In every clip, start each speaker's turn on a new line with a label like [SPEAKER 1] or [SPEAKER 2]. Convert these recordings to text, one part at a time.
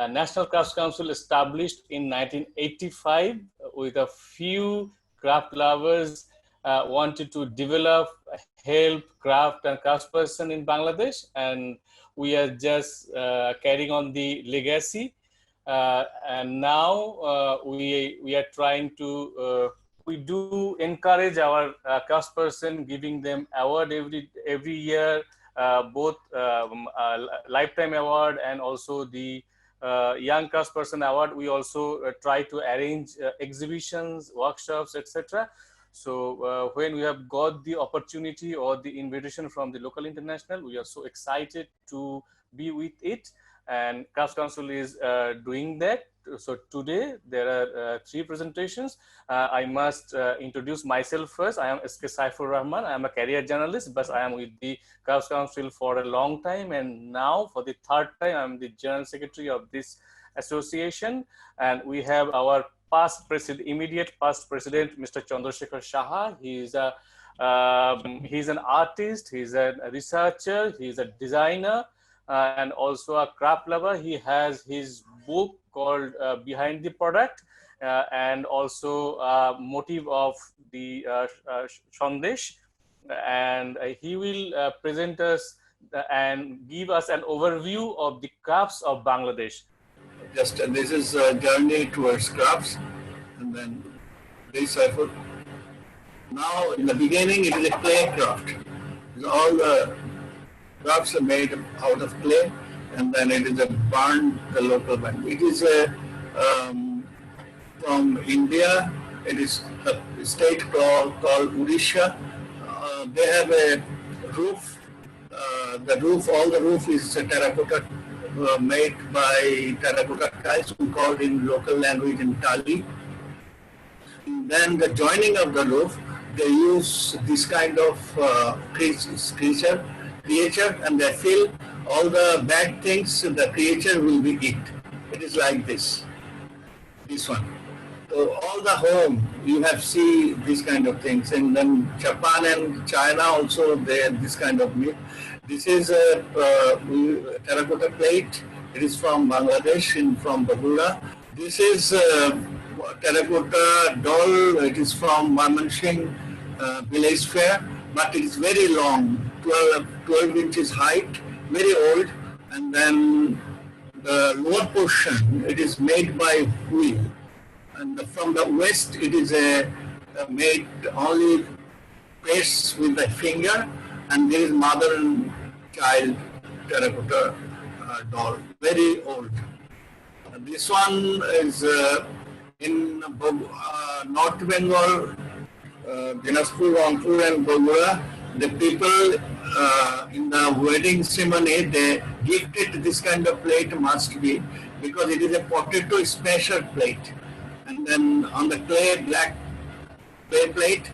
[SPEAKER 1] National Crafts Council established in 1985 with a few craft lovers wanted to develop, help craft and craftsperson in Bangladesh, and we are just carrying on the legacy. And now we are trying to we do encourage our craftsperson, giving them award every year, both lifetime award and also the young craftsperson award. We also try to arrange exhibitions, workshops, etc. So when we have got the opportunity or the invitation from the local international, we are so excited to be with it. And Crafts Council is doing that. So today there are 3 presentations. I must introduce myself first. I am Saifur Rahman. I am a career journalist, but I am with the Crafts Council for a long time, and now for the 3rd time I am the General Secretary of this association. And we have our immediate past president, Mr. CHANDRA SHEKHAR SHAHA. He's an artist, he's a researcher, he's a designer, and also a craft lover. He has his book called Behind the Product, and also motive of the Sandesh. And he will present us and give us an overview of the crafts of Bangladesh.
[SPEAKER 2] This is a journey towards crafts, and then this Saifur. Now, in the beginning, it is a clay craft. All the crafts are made out of clay, and then it is a burned the local band. It is from India. It is a state called Odisha. They have a roof. All the roof is a terracotta made by terracotta tiles, we call in local language in Tali. And then the joining of the roof, they use this kind of creature, and they fill all the bad things the creature will be eat. It is like this one. So all the home you have see this kind of things, and then Japan and China also they have this kind of meat. This is a terracotta plate. It is from Bangladesh, from Bagura. This is terracotta doll. It is from Mymensingh village fair, but it is very long, 12 inches height, very old. And then the lower portion, it is made by wheel. And from the west, it is made only press with the finger, and there is mother and child terracotta doll, very old. This one is in North Bengal, Dinajpur, Rangpur and Bagura. The people in the wedding ceremony, they gifted this kind of plate must be, because it is a potato special plate. And then on the clay, black clay plate,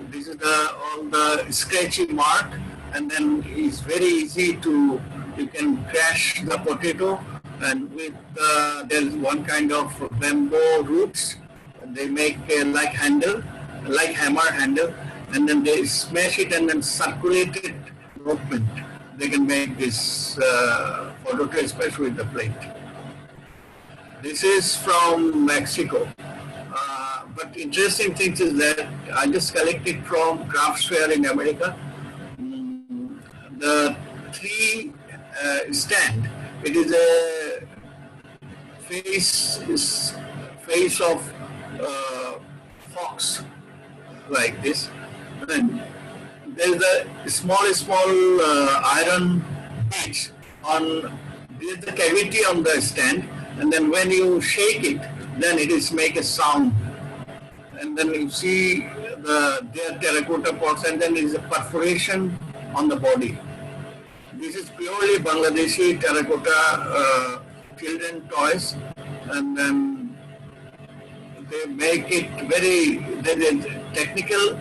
[SPEAKER 2] this is all the scratchy mark, and then it's very easy to, you can crash the potato, and with there's one kind of bamboo roots, they make like handle, like hammer handle, and then they smash it and then circulate it movement. They can make this potato, especially with the plate. This is from Mexico. But interesting thing is that I just collected from crafts fair in America. The 3 stand, it is a face of fox like this. And there is a small iron bits on, there is a cavity on the stand, and then when you shake it, then it is make a sound. And then you see their terracotta pots, and then there is a perforation on the body. This is purely Bangladeshi terracotta children toys, and then they make it very, the technical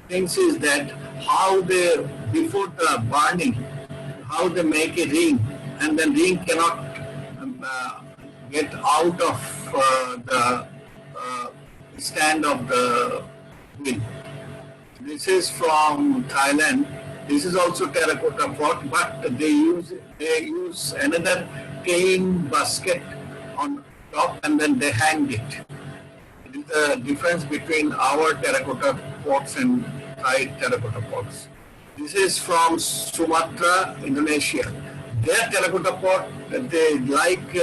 [SPEAKER 2] things is that how they, before the burning, how they make a ring, and then ring cannot get out of the stand of the wheel. This is from Thailand. This is also terracotta pot, but they use another cane basket on top and then they hang it. It is the difference between our terracotta pots and Thai terracotta pots. This is from Sumatra, Indonesia. Their terracotta pot, they like,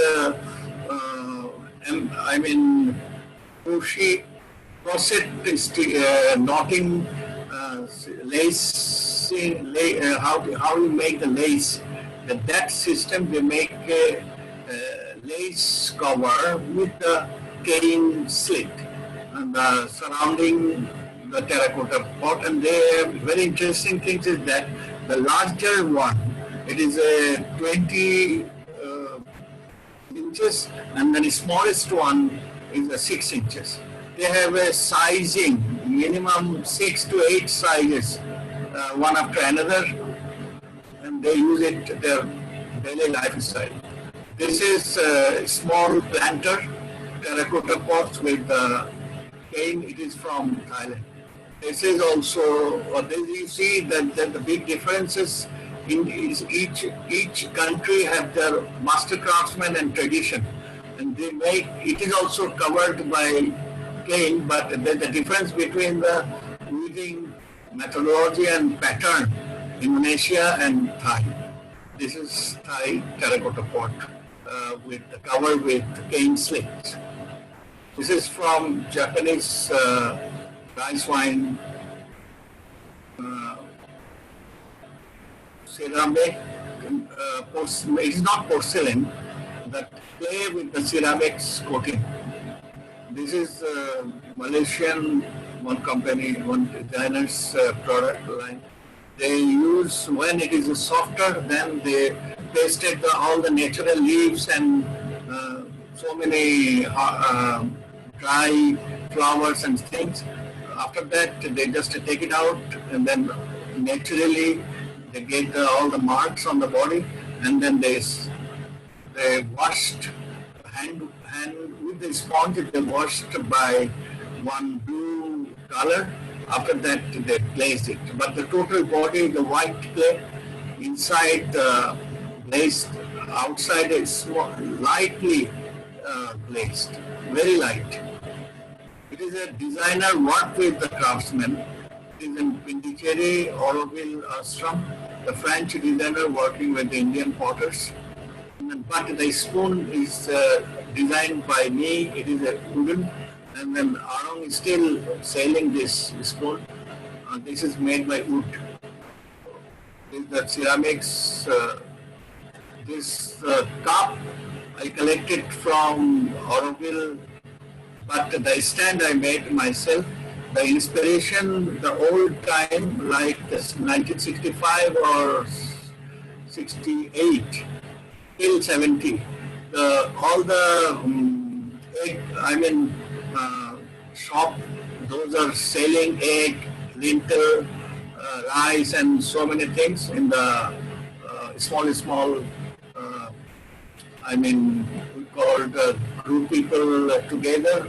[SPEAKER 2] knotting, how you make the lace. That system, they make a lace cover with the cane slit and surrounding the terracotta pot. And the very interesting thing is that the larger one, it is a 20 inches, and then the smallest one is a 6 inches. They have a sizing, minimum 6 to 8 sizes, one after another, and they use it their daily lifestyle. This is a small planter, terracotta pots with cane. It is from Thailand. This is also, you see that the big differences in each country have their master craftsmen and tradition, and they make, it is also covered by cane, but the difference between the weaving methodology and pattern, Indonesia and Thai. This is Thai terracotta pot with the cover with cane slits. This is from Japanese rice wine ceramic. It is not porcelain, but clay with the ceramics coating. This is Malaysian one company, one designer's product line. They use, when it is softer, then they pasted all the natural leaves and so many dry flowers and things. After that, they just take it out, and then naturally they get all the marks on the body, and then they washed hand with the sponge. They washed by one blue color. After that, they glazed it. But the total body, the white clay, inside glazed, outside is lightly glazed, very light. It is a designer work with the craftsman. It is in Pindicherry, Auroville, Astram, the French designer working with the Indian potters. But the spoon is designed by me. It is a wooden, and then Arong is still selling this spoon. This is made by wood. This is the ceramics. This cup I collected from Auroville, but the stand I made myself. The inspiration, the old time, like this 1965 or 68 till 70. All the shop, those are selling egg, lintel, rice, and so many things in the small. We called group people together,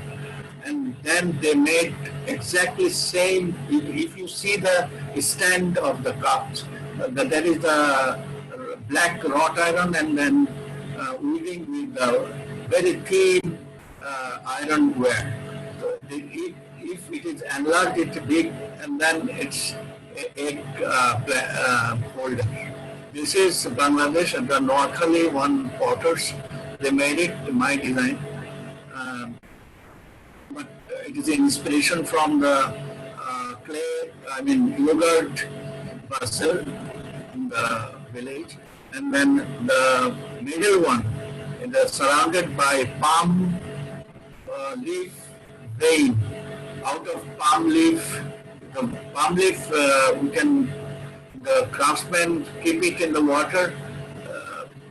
[SPEAKER 2] and then they made exactly same. If you see the stand of the cups, that is the black wrought iron, and then weaving with the very thin ironware. So if it is enlarged, it's big, and then it's egg holder. This is Bangladesh, the Noakhali one potters. They made it, my design. But it is inspiration from the clay, yogurt parcel in the village. And then the middle one, it is surrounded by palm leaf vein. Out of palm leaf, the palm leaf, the craftsmen keep it in the water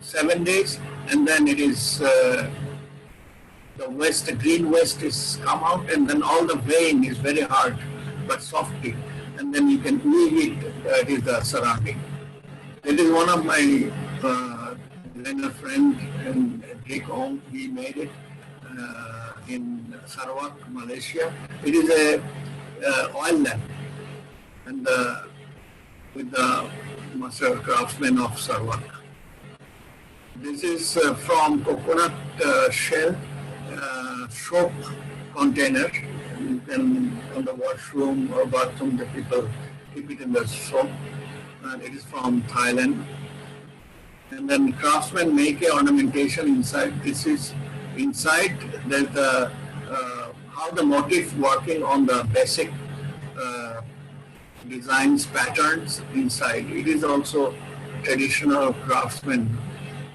[SPEAKER 2] 7 days, and then it is the green waste is come out, and then all the vein is very hard but softy, and then you can weave it. That is the surrounding. It is one of my designer friend and take home. He made it in Sarawak, Malaysia. It is a oil lamp, and with the master craftsman of Sarawak. This is from coconut shell soap container. You can, on the washroom or bathroom, the people keep it in the soap. And it is from Thailand. And then craftsmen make a ornamentation inside. This is inside. There's the how the motif working on the basic designs, patterns inside. It is also traditional craftsman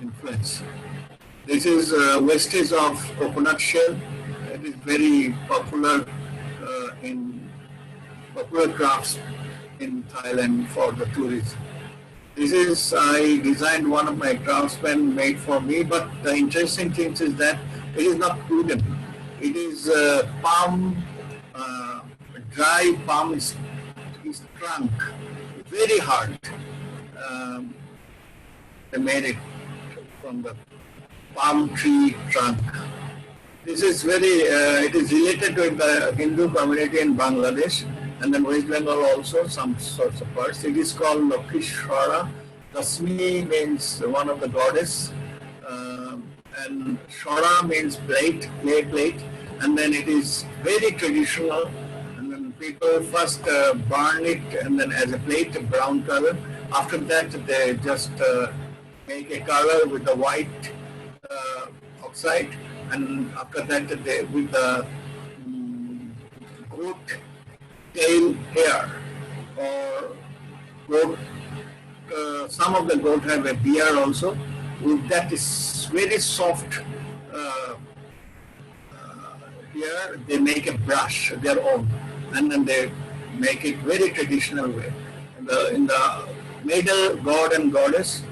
[SPEAKER 2] influence. This is wastage of coconut shell. It is very popular in popular crafts in Thailand for the tourists. This is, I designed one of my craftsmen made for me, but the interesting thing is that it is not wooden. It is palm, dry palm is trunk, very hard. They made it from the palm tree trunk. This is very, it is related to the Hindu community in Bangladesh and then West Bengal also, some sorts of parts. It is called Nokshikanta. Tasmi means one of the goddess, and Shara means plate, clay plate, and then it is very traditional. And then people first burn it and then as a plate, a brown color. After that, they just make a color with the white oxide, and after that, they with the goat tail hair or goat. Some of the goat have a beard also. With that is very soft hair. They make a brush their own, and then they make it very traditional way. In the middle, god and goddess,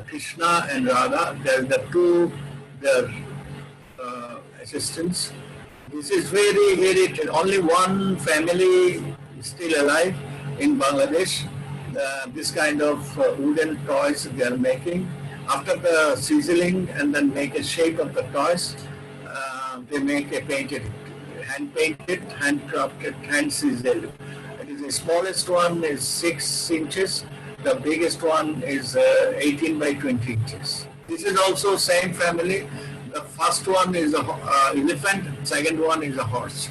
[SPEAKER 2] Krishna and Radha. There are the two their assistants. This is very, very, only one family is still alive in Bangladesh. This kind of wooden toys they are making. After the sizzling and then make a shape of the toys, they make a painted, hand painted, hand crafted, hand sizzled. It is the smallest one is 6 inches. The biggest one is 18 by 20 inches. This is also same family. The first one is an elephant, second one is a horse.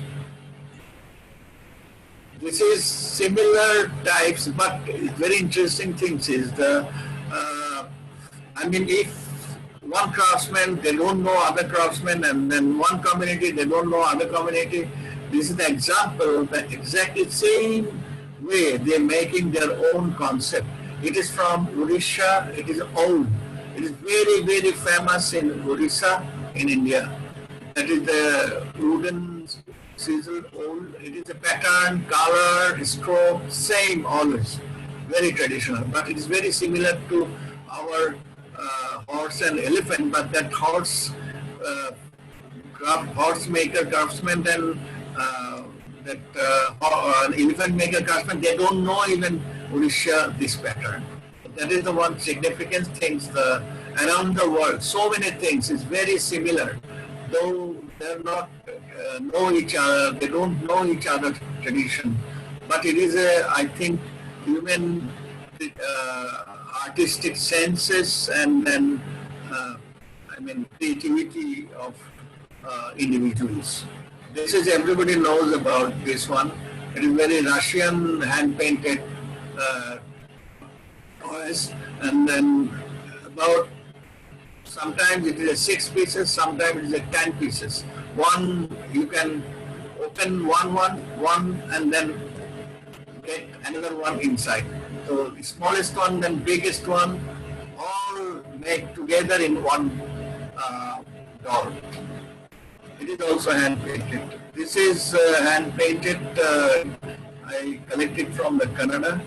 [SPEAKER 2] This is similar types, but very interesting things is the, I mean, if one craftsman, they don't know other craftsmen, and then one community, they don't know other community. This is the example that exactly same way they're making their own concept. It is from Odisha, it is old. It is very, very famous in Odisha, in India. That is the wooden sizzle old. It is a pattern, color, stroke, same always. Very traditional. But it is very similar to our horse and elephant, but that horse, horse maker craftsman and elephant maker craftsman, they don't know even Odisha this pattern. That is the one significant things around the world. So many things is very similar, though they're not know each other. They don't know each other's tradition, but it is I think human artistic senses and then I mean creativity of individuals. This is everybody knows about this one. It is very Russian hand painted toys, and then about sometimes it is a 6 pieces, sometimes it is a 10 pieces. One you can open one and then get another one inside. So the smallest one, then biggest one, all made together in one doll. It is also hand painted. This is hand painted. I collected from the Canada.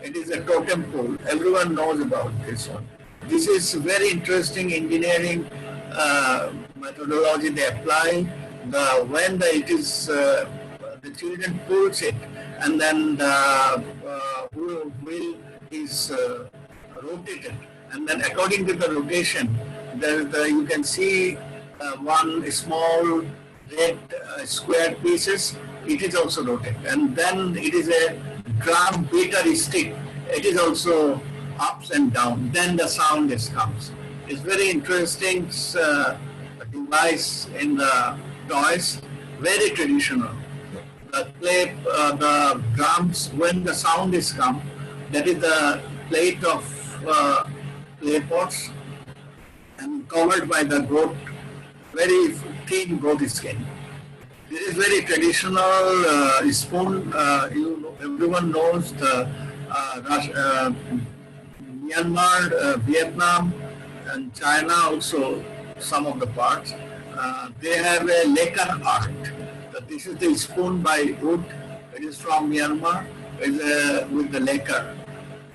[SPEAKER 2] It is a totem pole. Everyone knows about this one. This is very interesting engineering methodology they apply. When the children pulls it, and then the wheel is rotated, and then according to the rotation, you can see one small red square pieces. It is also rotated, and then it is a drum beater stick. It is also ups and down. Then the sound comes. It's very interesting device in the toys, very traditional. The clay, the drums, when the sound is come, that is the plate of clay pots and covered by the goat, very thin goat skin. This is very traditional spoon. Everyone knows the Myanmar, Vietnam, and China also, some of the parts. They have a lacquer art. This is the spoon by wood. It is from Myanmar with the lacquer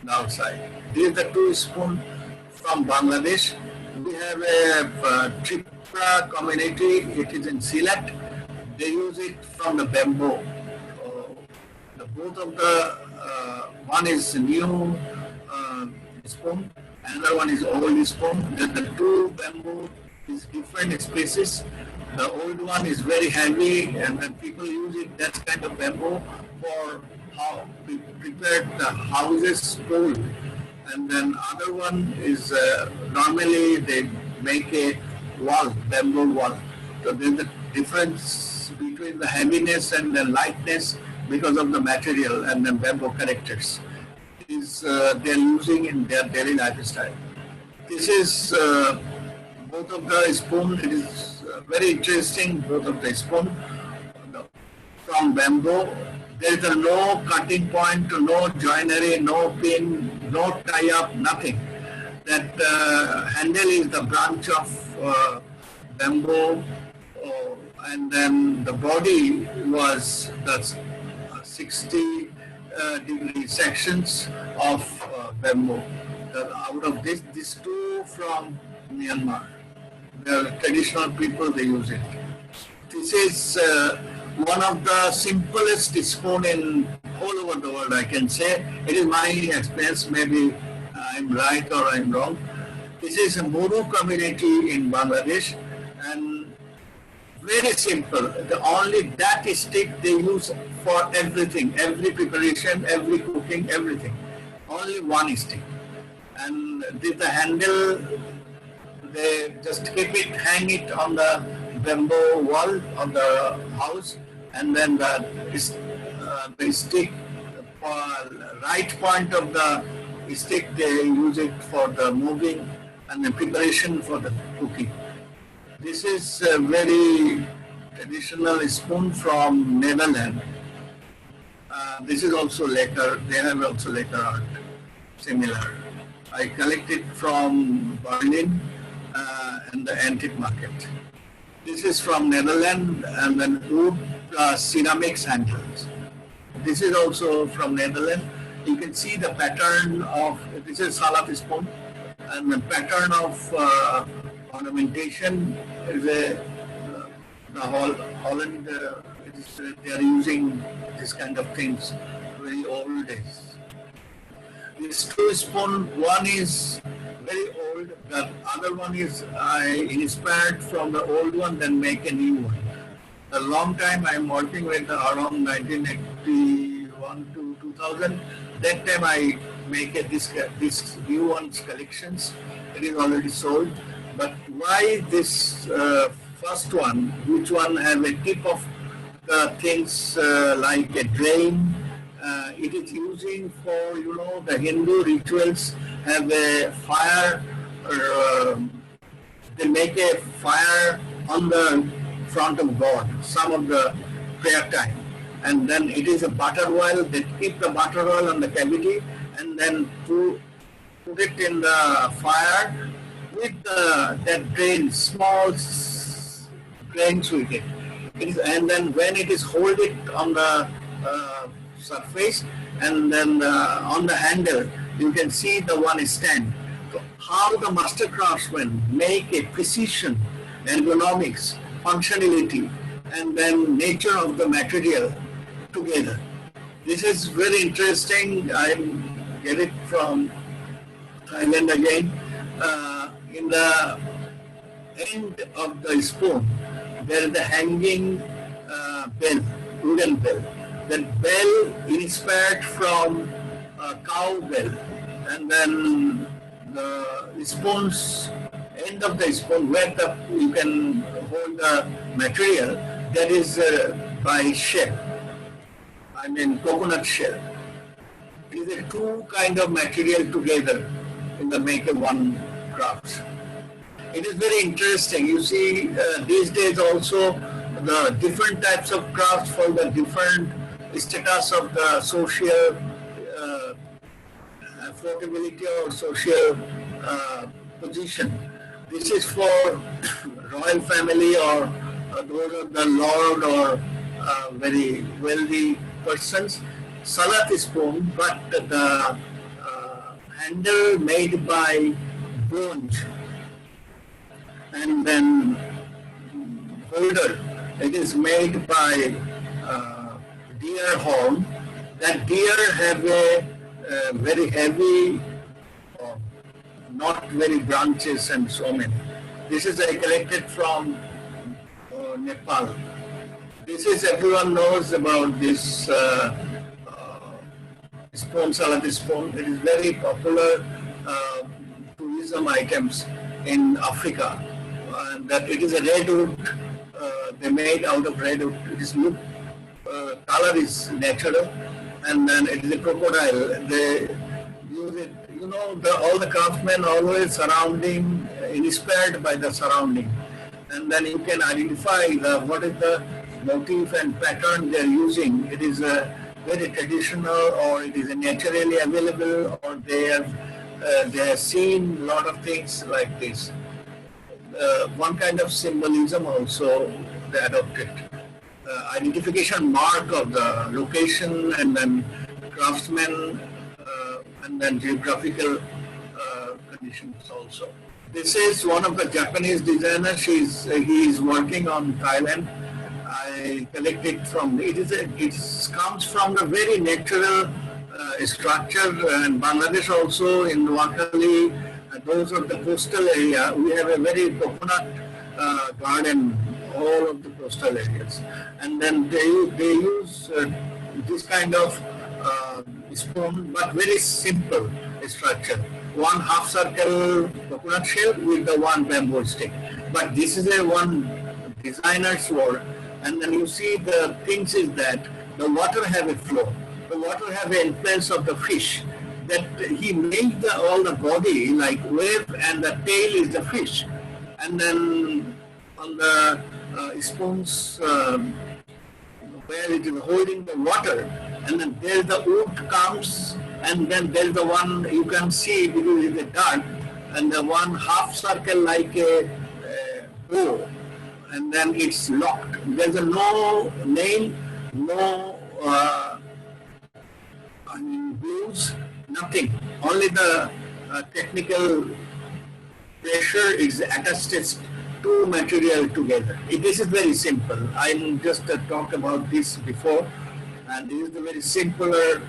[SPEAKER 2] outside. These are the two spoons from Bangladesh. We have a Tripura community. It is in Silat. They use it from the bamboo. Both of the one is new spoon, another one is old spoon. The two bamboo is different species. The old one is very heavy, and then people use it, that kind of bamboo, for how we prepare the houses pole. And then other one is normally they make a wall, bamboo wall. So there's a difference between the heaviness and the lightness because of the material and the bamboo characters. They're using in their daily lifestyle. This is both of the spoon. It is very interesting, both of the spoon from bamboo. There is no cutting point, no joinery, no pin, no tie-up, nothing. That handle is the branch of bamboo, and then the body was the 60 degree sections of bamboo. Out of these two from Myanmar. The traditional people, they use it. This is one of the simplest spoon in all over the world, I can say. It is my experience, maybe I'm right or I'm wrong. This is a Muru community in Bangladesh, and very simple. Only that stick they use for everything, every preparation, every cooking, everything. Only one stick. And the handle, they just keep it, hang it on the bamboo wall of the house, and then the stick, right point of the stick, they use it for the moving and the preparation for the cooking. This is a very traditional spoon from Netherlands. This is also lacquer. They have also lacquer art, similar. I collected from Berlin and the antique market. This is from Netherlands, and then wood ceramics handles. This is also from Netherlands. You can see the pattern of, this is salad spoon, and the pattern of ornamentation is the Holland, they are using this kind of things very old days. These two spoon, one is very old, the other one is I inspired from the old one, then make a new one. A long time I'm working with around 1981 to 2000. That time I make this new one's collections. It is already sold. But why this first one, which one have a tip of things like a drain? It is using for, the Hindu rituals have a fire, they make a fire on the front of God, some of the prayer time. And then it is a butter oil, they keep the butter oil on the cavity and then put it in the fire with that drain, small grains with it. And then when it is hold it on the surface, and then on the handle, you can see the one stand. So how the master craftsmen make a precision, ergonomics, functionality, and then nature of the material together. This is very interesting. I get it from Thailand again. In the end of the spoon, there is a hanging bell, wooden bell. That bell inspired from a cow bell, and then the spoons end of the spoon where you can hold the material, that is by shell. I mean coconut shell. It is a two kind of material together in the make of one craft. It is very interesting. You see these days also the different types of crafts for the different status of the social affordability or social position. This is for royal family or those of the lord or very wealthy persons. Salat spoon, but the handle made by bronze, and then holder, it is made by deer horn. That deer have a very heavy, not very branches and so many. This is I collected from Nepal. This is, everyone knows about this spoon, salat spoon. It is very popular tourism items in Africa. And that it is a red wood, they made out of red wood. It is color is natural, and then it is a crocodile. They use it, you know, all the craftsmen always surrounding, inspired by the surrounding. And then you can identify what is the motif and pattern they are using. It is very traditional, or it is naturally available, or they have seen a lot of things like this. One kind of symbolism also they adopted. Identification mark of the location, and then craftsmen, and then geographical conditions also. This is one of the Japanese designers. He is working on Thailand. I collected from it comes from the very natural structure, and Bangladesh also in Noakhali, those of the coastal area. We have a very coconut garden, all of the coastal areas, and then they use this kind of spoon, but very simple structure. One half circle coconut shell with the one bamboo stick. But this is a one designer's work. And then you see the things is that the water have a flow. The water have an influence of the fish. That he made all the body like wave, and the tail is the fish. And then on the spoons where it is holding the water, and then there the wood comes, and then there's the one you can see because it's a dark, and the one half circle like a bow, and then it's locked. There's no nail, no glues, nothing. Only the technical pressure is attached to material together. This is very simple. I just talked about this before, and this is the very simpler.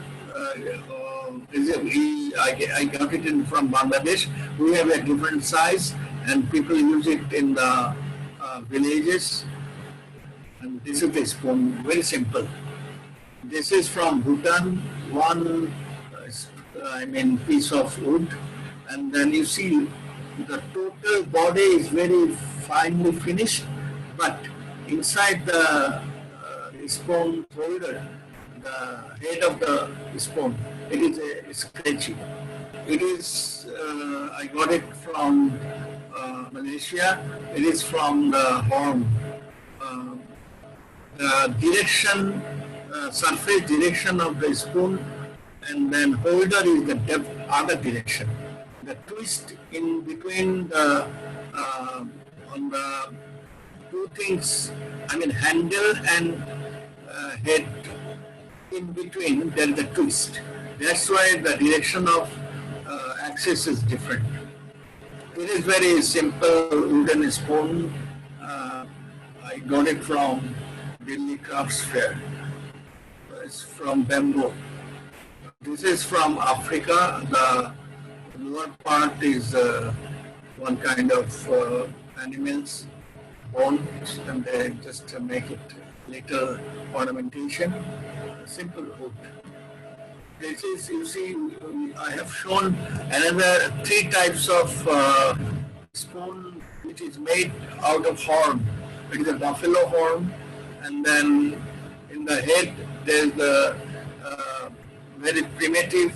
[SPEAKER 2] I got it in from Bangladesh. We have a different size, and people use it in the villages. And this is the spoon, very simple. This is from Bhutan, one piece of wood, and then you see the total body is very finely finished, but inside the spoon holder, the head of the spoon, it is scratchy. It is, I got it from Malaysia. It is from the horn. The direction, surface direction of the spoon, and then holder is the depth, other direction. The twist in between the on the two things, handle and head, in between there is a twist. That's why the direction of axis is different. It is very simple wooden spoon. I got it from Delhi Crafts Fair. It's from bamboo. This is from Africa. The lower part is one kind of animal's bone, and they just make it little ornamentation. Simple wood. This is, you see, I have shown another 3 types of spoon which is made out of horn. It is a buffalo horn, and then in the head there is the very primitive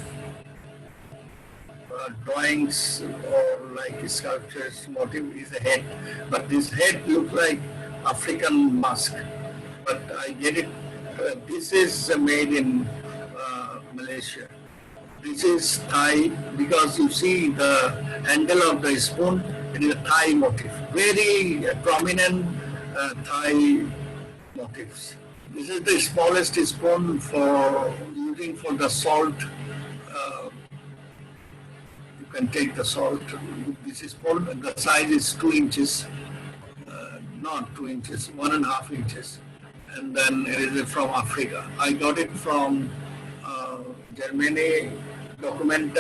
[SPEAKER 2] drawings or like sculptures motif is a head, but this head looks like African mask. But I get it. This is made in Malaysia. This is Thai because you see the handle of the spoon. It is a Thai motif, very prominent Thai motifs. This is the smallest spoon for using for the salt. You can take the salt. This spoon, the size is 2 inches, not 2 inches, 1.5 inches. And then it is from Africa. I got it from Germany, document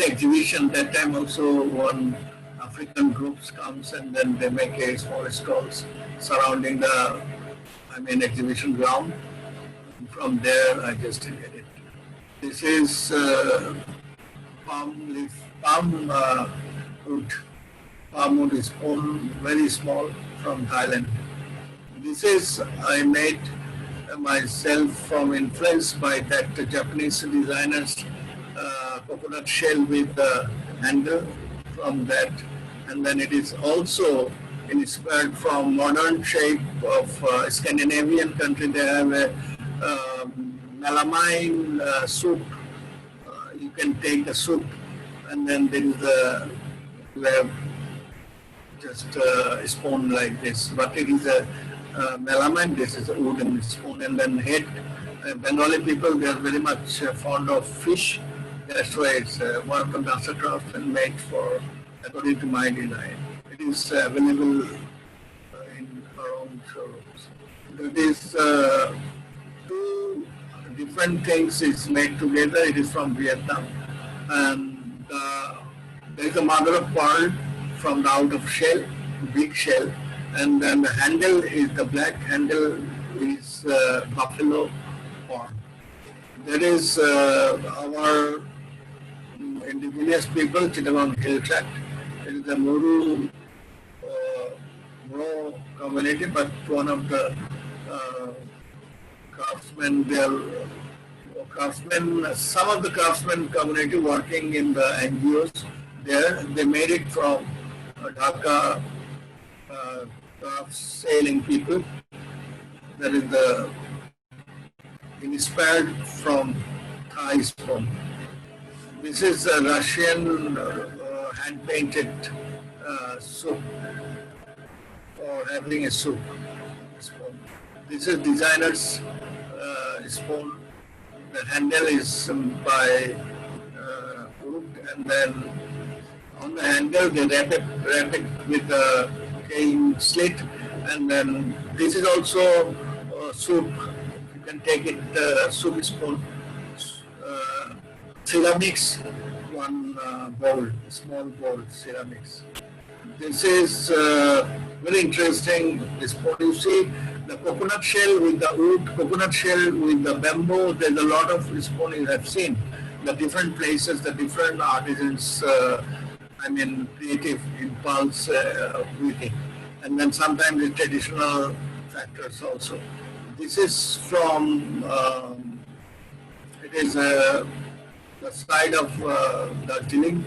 [SPEAKER 2] exhibition. That time also one African groups comes and then they make a small stalls surrounding the, exhibition ground. From there, I just get it. This is palm wood spoon, very small, from Thailand. This is I made myself from influence by that Japanese designers coconut shell with the handle from that, and then it is also inspired from modern shape of Scandinavian country. They have a melamine soup. You can take the soup, and then there is a just a spoon like this, but it is a melamine. This is a wooden spoon, and then head. Bengali people, they are very much fond of fish. That's why it's one of the mastercraft and made for, according to my design. It is available in our own showrooms. It is 2 different things is made together. It is from Vietnam, and there is a mother of pearl from the out of shell, big shell, and then the handle is the black handle is buffalo horn. There is our indigenous people, Chittagong Hill Tract. It is the Muru community, but one of the craftsmen, some of the craftsmen community working in the NGOs there, they made it from Dhaka sailing people. That is the inspired from Thai spoon. This is a Russian hand-painted soup, or having a soup spoon. This is designer's spoon. The handle is by wood, and then on the handle they wrap it with a cane slit, and then this is also soup. You can take it soup spoon. Ceramics, one bowl, small bowl, ceramics. This is very interesting. This spoon, you see the coconut shell with the wood, coconut shell with the bamboo. There's a lot of spoon you have seen. The different places, the different artisans, creative impulse weaving. And then sometimes the traditional factors also. This is from, it is the side of Darjeeling.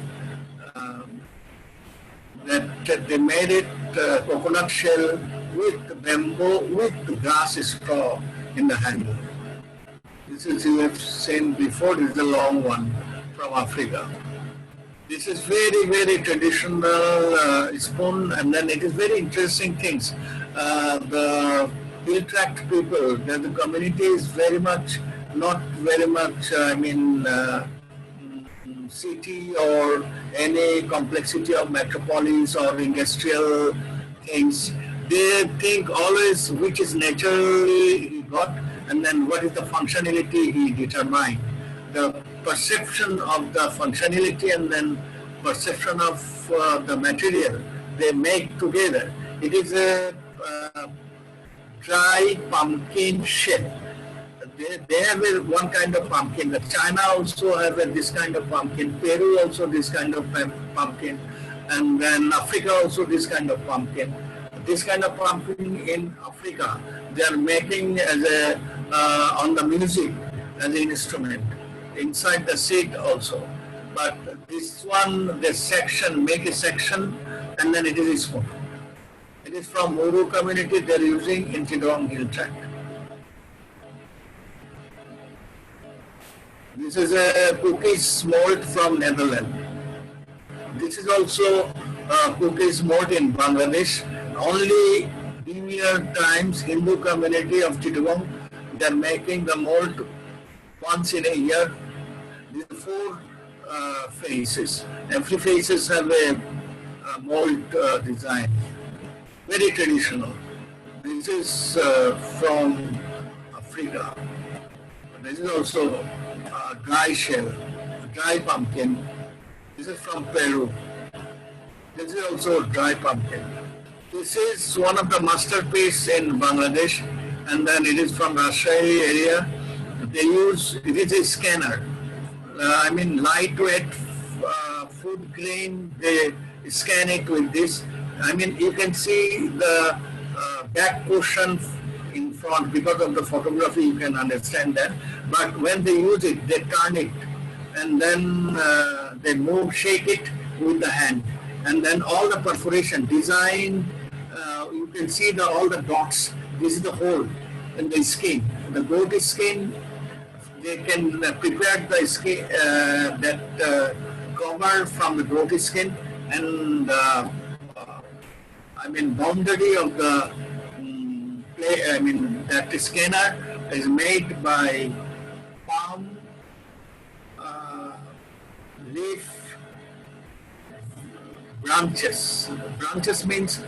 [SPEAKER 2] That they made it coconut shell with bamboo, with grass straw in the handle. This is, you have seen before, this is the long one from Africa. This is very, very traditional spoon, and then it is very interesting things. The hill tract people, the community is very much, not very much, city or any complexity of metropolis or industrial things. They think always which is naturally got, and then what is the functionality he determined. The perception of the functionality and then perception of the material they make together. It is a dry pumpkin shell. They have one kind of pumpkin. China also have this kind of pumpkin. Peru also this kind of pumpkin. And then Africa also this kind of pumpkin. This kind of pumpkin in Africa, they are making as a, on the music as an instrument. Inside the seat also. But this one, the section, make a section, and then it is smooth. It is from Moro community, they are using in Chittagong Hill Tract. This is a cookies mold from Netherlands. This is also cookies mold in Bangladesh. Only New Year times, Hindu community of Chittagong, they are making the mold once in a year. These are 4 faces. Every faces have a mold design. Very traditional. This is from Africa. This is also dry shell, dry pumpkin. This is from Peru. This is also dry pumpkin. This is one of the masterpieces in Bangladesh, and then it is from Rajshahi area. They use, it is a scanner. I mean lightweight food grain, they scan it with this. I mean you can see the back portion in front because of the photography, you can understand that. But when they use it, they turn it and then they move, shake it with the hand. And then all the perforation design, you can see all the dots. This is the hole in the skin. The goat skin, they can prepare the skin, that cover from the goat skin, and I mean boundary of the that scanner is made by palm leaf branches. Branches means,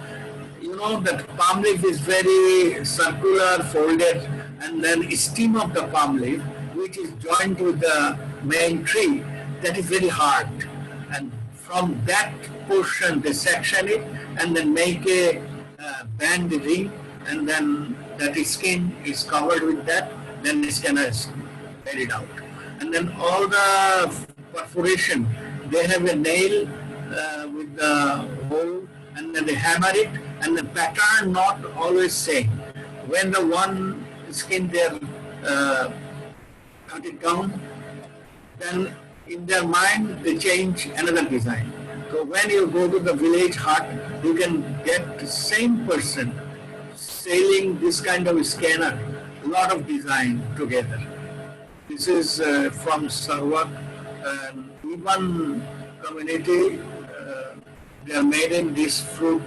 [SPEAKER 2] you know, that palm leaf is very circular, folded, and then stem of the palm leaf, which is joined with the main tree, that is very hard. And from that portion, they section it and then make a band ring, and then that skin is covered with that, then the scanner is carried out. And then all the perforation, they have a nail with the hole, and then they hammer it, and the pattern not always same. When the one skin there cut it down, then in their mind they change another design. So when you go to the village hut, you can get the same person selling this kind of scanner, a lot of design together. This is from Sarawak, and even community, they are made in this fruit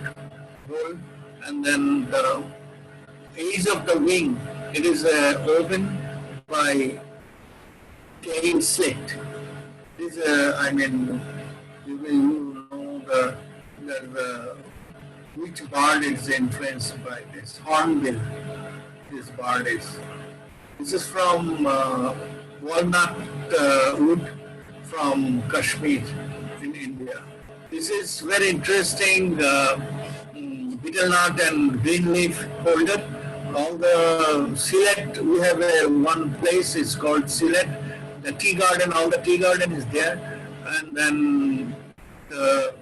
[SPEAKER 2] bowl, and then the edge of the wing, it is opened by cane slit. This, I mean, you know which bird is influenced by this. Hornbill, this bird is. This is from walnut wood from Kashmir in India. This is very interesting betel nut and green leaf holder. All the Sylhet, we have one place is called Sylhet. The tea garden, all the tea garden is there. And then the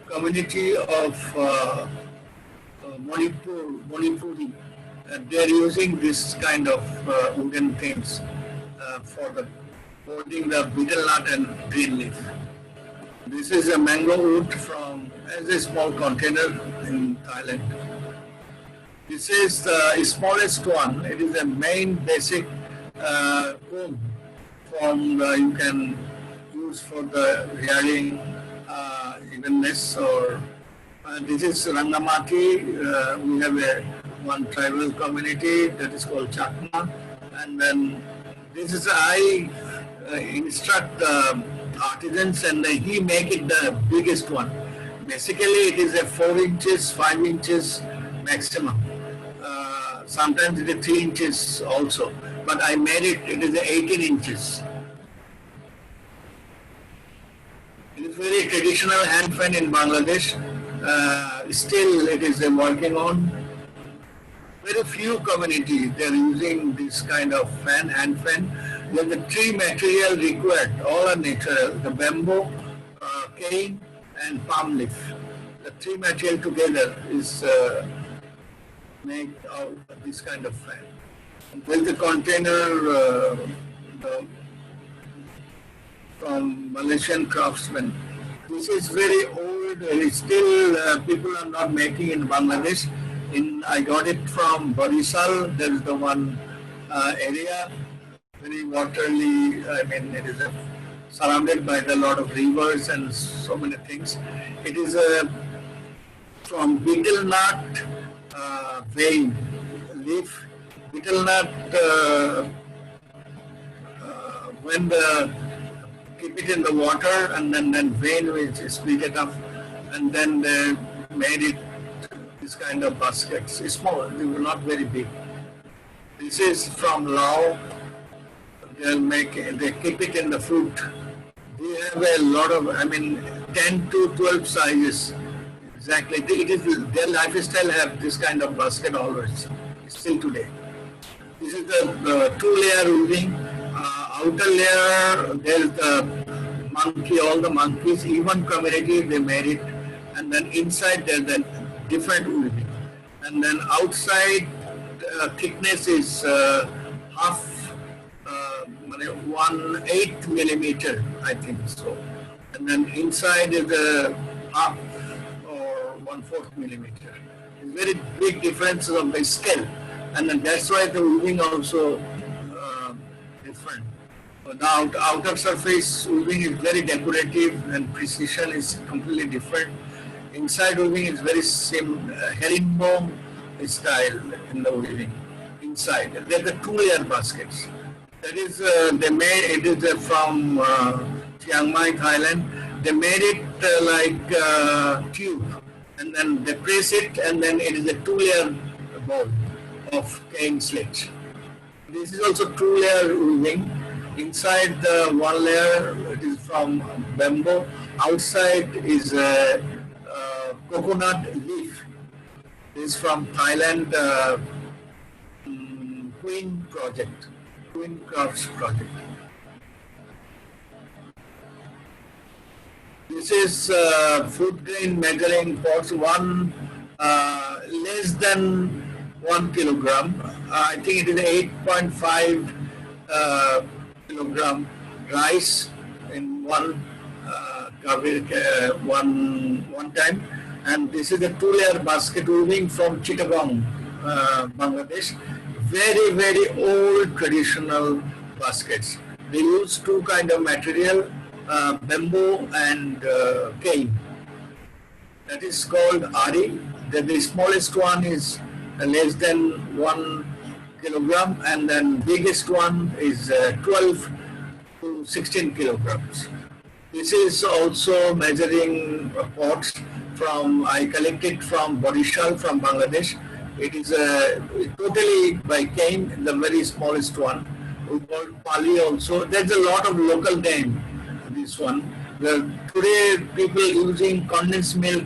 [SPEAKER 2] community of Manipuri, they are using this kind of wooden things for the holding the betel nut and green leaf. This is a mango wood from as a small container in Thailand. This is the smallest one. It is a main basic comb from you can use for the hearing evenness or. This is Rangamati. We have one tribal community that is called Chakma, and then this is I instruct the artisans, and he make it the biggest one. Basically, it is a 4 inches, 5 inches maximum. Sometimes it is 3 inches also, but I made it. It is 18 inches. It is very traditional hand fan in Bangladesh. Still, it is working on. very few communities they are using this kind of fan, hand fan. Then the tree material required, all are natural, the bamboo, cane and palm leaf. The three material together is made out of this kind of fan. There's the container from Malaysian craftsmen. This is very old, still people are not making in Bangladesh. I got it from Barisal, there is the one area, very waterly, I mean it is surrounded by a lot of rivers and so many things. It is from betel nut vein leaf. Betel nut, when keep it in the water and then vein which is split it up and then they made it this kind of baskets. It's small, they were not very big. This is from Lao. They keep it in the fruit. They have a lot of, 10 to 12 sizes. Exactly. It is their lifestyle have this kind of basket always, still today. This is the two-layer weaving. Outer layer, there is the monkey, all the monkeys, even community, they made it. And then inside there's a different weaving. And then outside thickness is half 1/8 millimeter, I think so. And then inside is half or 1/4 millimeter. It's very big difference of the scale. And then that's why the weaving also different. The outer surface weaving is very decorative and precision is completely different. Inside weaving is very same herringbone style in the weaving. Inside, they're the two-layer baskets. That is, they made it is from Chiang Mai, Thailand. They made it like tube, and then they press it, and then it is a two-layer ball of cane sledge. This is also two-layer weaving. Inside the one layer, it is from bamboo. Outside is coconut leaf. This is from Thailand Queen project, Queen Crafts project. This is food grain measuring pots, one less than 1 kilogram. I think it is 8.5 kilogram rice in one time. And this is a two-layer basket weaving from Chittagong, Bangladesh. Very, very old traditional baskets. They use two kind of material, bamboo and cane. That is called Ari. The smallest one is less than 1 kilogram, and then biggest one is 12 to 16 kilograms. This is also measuring pots from, I collected from Barisal from Bangladesh. It is totally by cane, the very smallest one. We call Pali also. There's a lot of local name, this one. Today people using condensed milk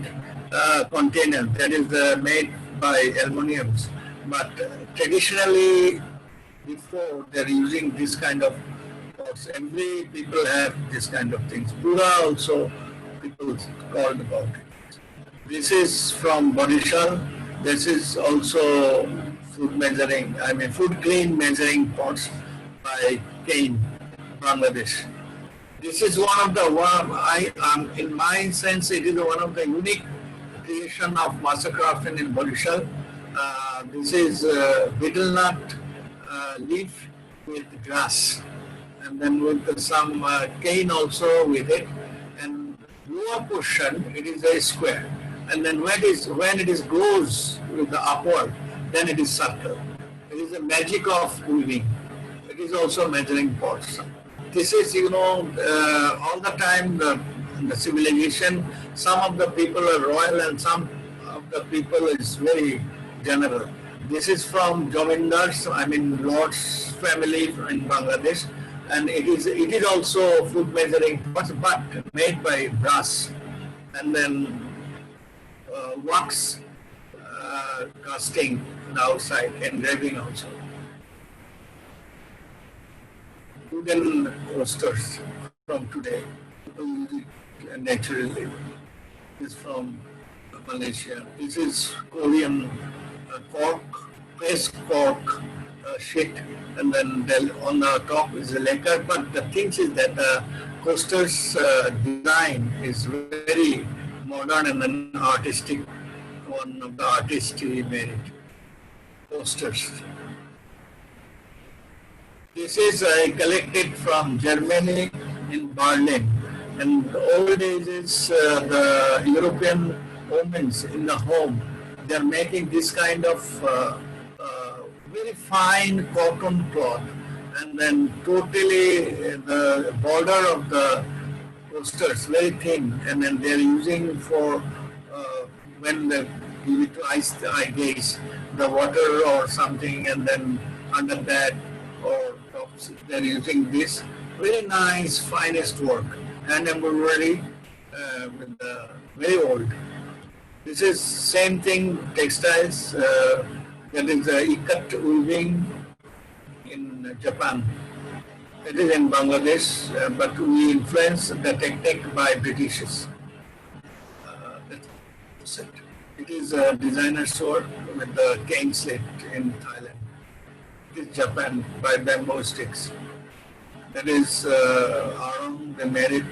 [SPEAKER 2] container that is made by aluminiums. But traditionally, before they're using this kind of pots. Every people have this kind of things. Pura also people called about it. This is from Barisal. This is also food measuring, food grain measuring pots by cane, Bangladesh. This is one of the, in my sense, it is one of the unique creation of master craftsmen in Barisal. This is betel nut leaf with grass, and then with some cane also with it. And lower portion, it is a square. And then when it goes with the upward, then it is circle. It is the magic of weaving. It is also measuring pots. This is, all the time the civilization, some of the people are royal and some of the people is very general. This is from Jamindars, Lord's family in Bangladesh, and it is also food measuring pots, but made by brass, and then wax casting the outside, engraving also. Wooden coasters from today, people use it naturally. This is from Malaysia. This is Korean cork, pressed cork sheet, and then on the top is a lacquer. But the thing is that the coaster's design is very modern and then artistic. One of the artists he made it. Coasters. This is I collected from Germany in Berlin. And the old days is the European women in the home. They are making this kind of very fine cotton cloth, and then totally the border of the coasters very thin, and then they are using for when they give it to ice, I guess, the water or something, and then under that or tops, they are using this very nice, finest work. And embroidery with very old. This is same thing, textiles. That is ikat weaving in Japan. It is in Bangladesh, but we influenced the technique by Britishers. That's it. It is a designer sword with the cane slit in Thailand. It is Japan by bamboo sticks. That is arm, they made it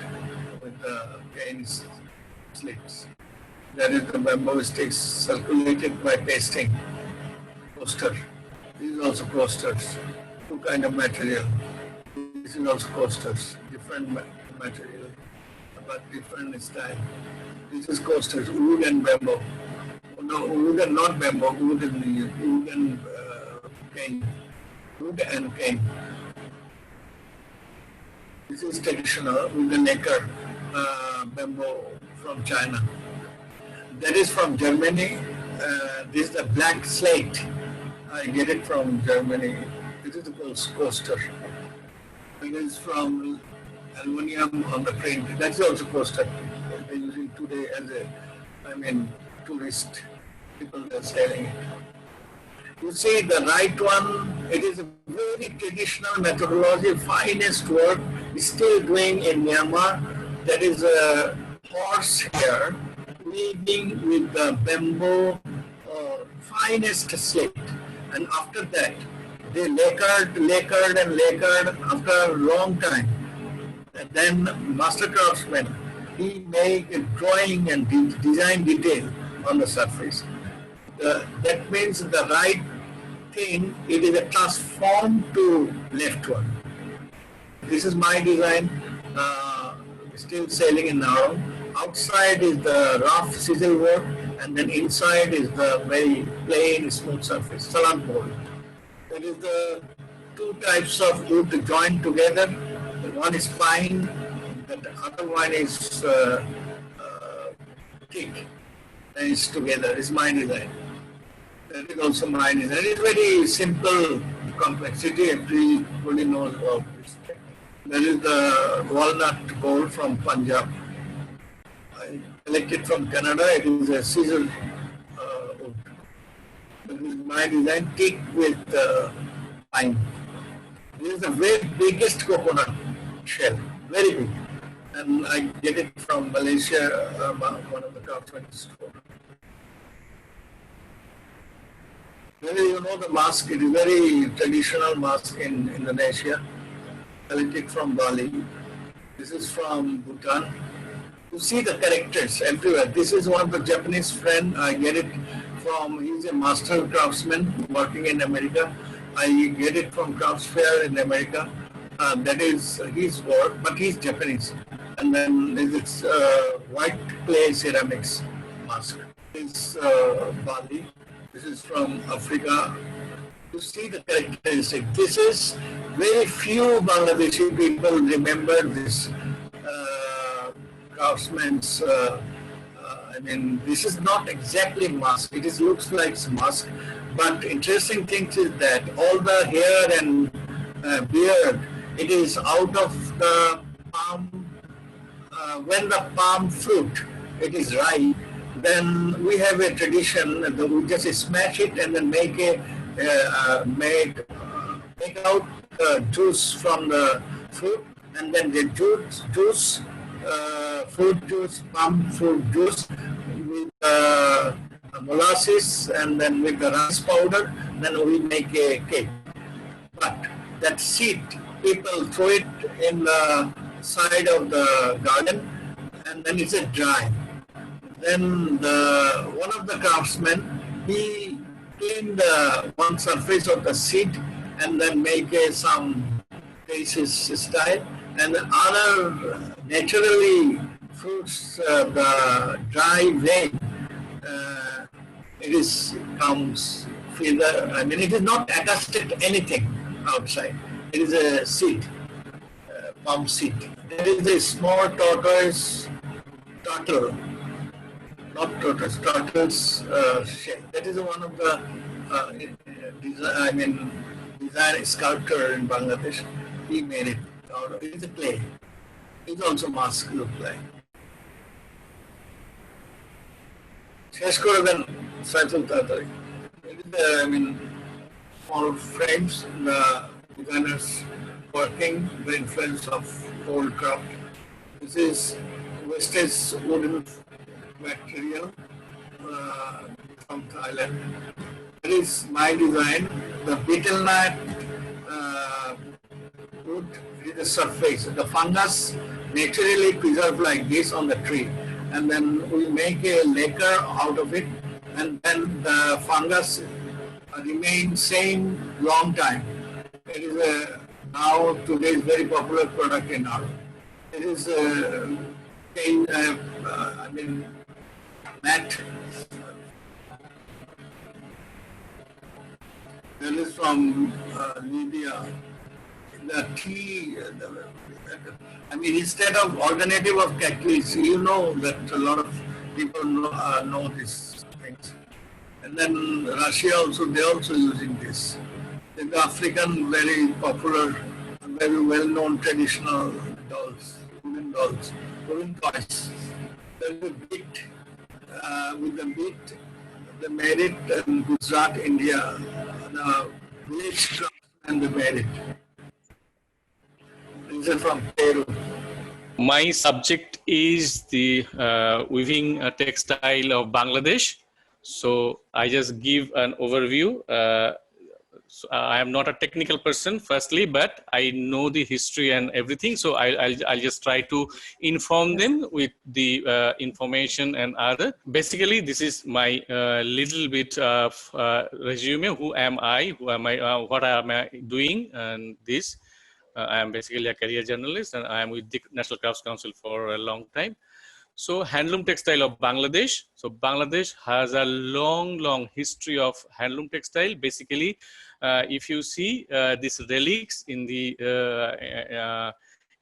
[SPEAKER 2] with the cane slits. That is the bamboo sticks circulated by pasting. Coaster. This is also coasters. Two kind of material. This is also coasters. Different material, but different style. This is coasters, wood and bamboo. No, wood and not bamboo, wood and cane. Wood and cane. This is traditional with the lacquer bamboo from China. That is from Germany. This is the black slate. I get it from Germany. This is the coaster. It is from aluminum on the print. That's also coaster. They're using today as tourist people are selling it. You see the right one, it is a very traditional methodology, finest work, still doing in Myanmar. That is a horse hair, weaving with the bamboo, finest slate. And after that, they lacquered after a long time. And then master craftsman, he make a drawing and design detail on the surface. That means the right thing, it is a transformed to left one. This is my design, still selling in Narong. Outside is the rough chisel work, and then inside is the very plain, smooth surface, Totem Pole. That is the two types of wood joined together. One is fine, and the other one is thick. And it's together. It's my design. That is also my design. It's very simple complexity. Everybody knows about this. That is the walnut gold from Punjab. I collected from Canada. It is a scissor wood. That is my design, thick with pine. This is the very biggest coconut shell, very big. And I get it from Malaysia, one of the craftsmen stores. You know the mask, it is very traditional mask in Indonesia. Collected from Bali. This is from Bhutan. You see the characters everywhere. This is one of the Japanese friend. I get it from, he's a master craftsman working in America. I get it from Crafts Fair in America. That is his work, but he's Japanese. And then this white clay ceramics mask. This is Bali. This is from Africa. You see the characteristic. This is very few Bangladeshi people remember this craftsman's. This is not exactly mask. It is looks like mask, but interesting thing is that all the hair and beard, it is out of the palm. When the palm fruit, it is ripe, Then we have a tradition that we just smash it and then make out juice from the fruit, and then the juice, fruit juice, palm fruit juice with molasses, and then with the rice powder, then we make a cake. But that seed, people throw it in the side of the garden, and then it's a dry. Then one of the craftsmen, he cleaned the one surface of the seed and then make some basis style, and the other naturally fruits, the dry vein, comes feather. I mean, it is not attached to anything outside. It is a seed, palm seed. There is a small turtle, not tortoise, turtle's shape. That is one of the design sculptor in Bangladesh. He made it. It is a clay. It's also Mosque look like. শেষ করে দেন সাইফুল তাড়াতাড়ি। Small frames, the designers working the influence of old craft. This is wastage wooden material from Thailand. That is my design. The betel nut wood is the surface. The fungus naturally preserved like this on the tree, and then we make a lacquer out of it, and then the fungus remains same long time. It is now today's very popular product in art. It is mat. That is from Libya. The tea, instead of alternative of catalyst, you know that a lot of people know these things. And then Russia also, they're also using this. The African, very popular, very well-known traditional dolls, wooden toys. There's a bead, with the bead, they made it in Gujarat, India, the village craftsmen, they made it. These are from Peru.
[SPEAKER 1] My subject is the weaving textile of Bangladesh. So I just give an overview. So I am not a technical person, firstly, but I know the history and everything. So I'll just try to inform them with the information and other. Basically, this is my little bit of resume. Who am I? What am I doing? And this. I am basically a career journalist, and I am with the National Crafts Council for a long time. So handloom textile of Bangladesh. So Bangladesh has a long history of handloom textile. Basically, if you see these relics in the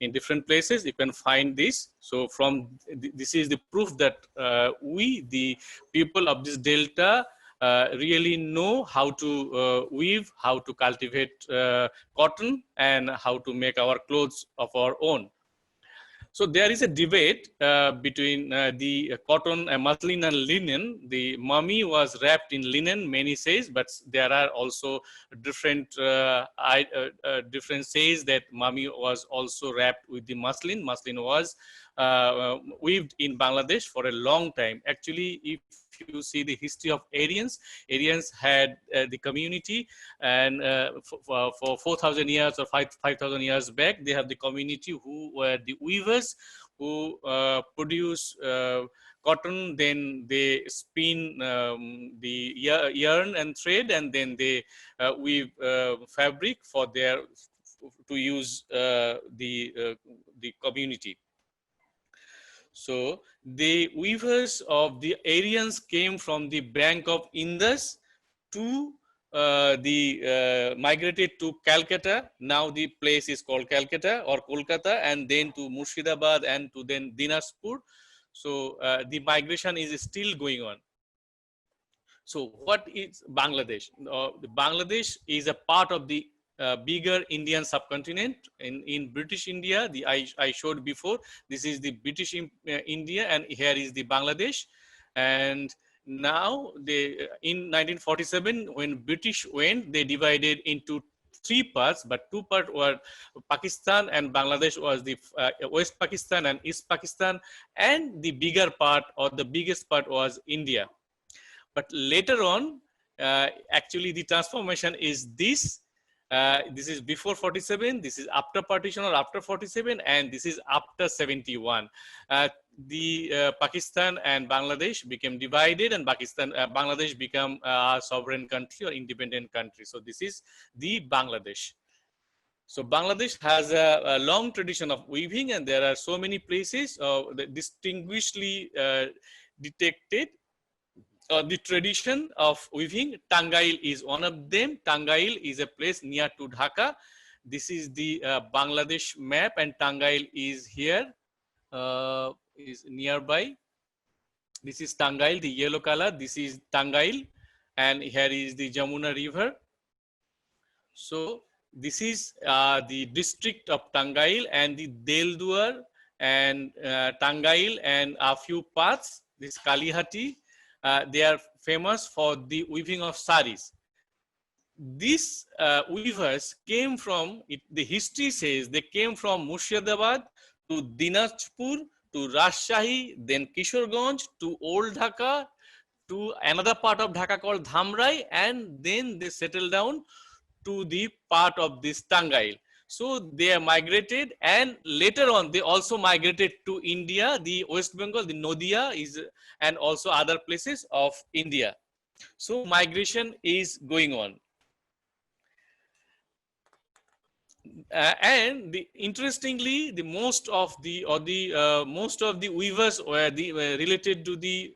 [SPEAKER 1] in different places, you can find this. So this is the proof that we, the people of this delta, really know how to weave, how to cultivate cotton, and how to make our clothes of our own. So there is a debate between the cotton, muslin, and linen. The mummy was wrapped in linen, many says, but there are also different says that mummy was also wrapped with the muslin. Muslin was weaved in Bangladesh for a long time. Actually, if you see the history of Aryans had the community, and for 4,000 years or 5,000 years back, they have the community who were the weavers who produce cotton, then they spin the yarn and thread, and then they weave fabric to use the community. So the weavers of the Aryans came from the bank of Indus to migrated to Calcutta. Now the place is called Calcutta or Kolkata, and then to Murshidabad, and to then Dinajpur. So the migration is still going on. So what is Bangladesh? Bangladesh is a part of the bigger Indian subcontinent. In British India, I showed before, this is the British India, and here is the Bangladesh. And now they, in 1947, when British went, they divided into three parts, but two parts were Pakistan and Bangladesh was the West Pakistan and East Pakistan, and the bigger part or the biggest part was India. But later on, actually the transformation is this. This is before 47, this is after partition or after 47, and this is after 71. Pakistan and Bangladesh became divided, and Bangladesh became a sovereign country or independent country. So this is the Bangladesh. So Bangladesh has a long tradition of weaving, and there are so many places that distinguishedly detected the tradition of weaving. Tangail is one of them. Tangail is a place near to Dhaka. This is the Bangladesh map, and Tangail is here, is nearby. This is Tangail, the yellow color. This is Tangail, and here is the Jamuna River. So this is the district of Tangail, and the Delduar and Tangail and a few parts. This Kalihati. They are famous for the weaving of saris. These weavers came from, the history says, they came from Murshidabad to Dinajpur to Rajshahi, then Kishorganj to Old Dhaka, to another part of Dhaka called Dhamrai, and then they settled down to the part of this Tangail. So they are migrated, and later on they also migrated to India, the West Bengal, the Nadia is, and also other places of India. So migration is going on. And interestingly, the most of the weavers were related to the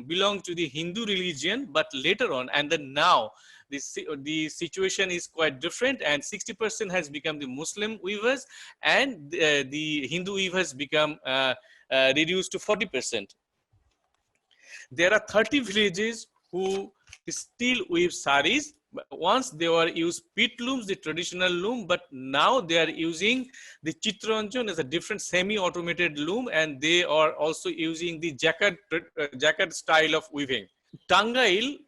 [SPEAKER 1] belong to the Hindu religion, but later on, and then now the situation is quite different, and 60% has become the Muslim weavers, and the Hindu weavers become reduced to 40%. There are 30 villages who still weave saris. Once they were used pit looms, the traditional loom, but now they are using the Chitranjan as a different semi-automated loom, and they are also using the jacquard style of weaving. Tangail,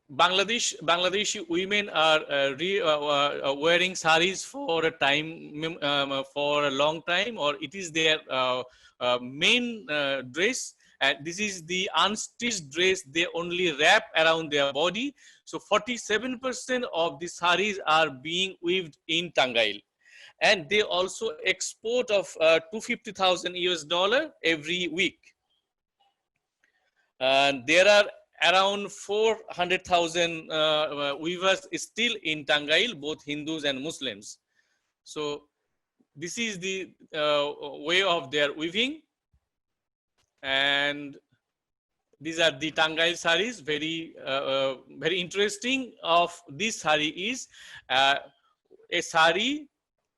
[SPEAKER 1] Bangladeshi women are wearing saris for a time, for a long time, or it is their main dress. And this is the unstitched dress they only wrap around their body. So 47% of the saris are being weaved in Tangail. And they also export of $250,000 US every week. And there are around 400,000 weavers still in Tangail, both Hindus and Muslims. So this is the way of their weaving. And these are the Tangail saris. Very interesting of this sari is a sari,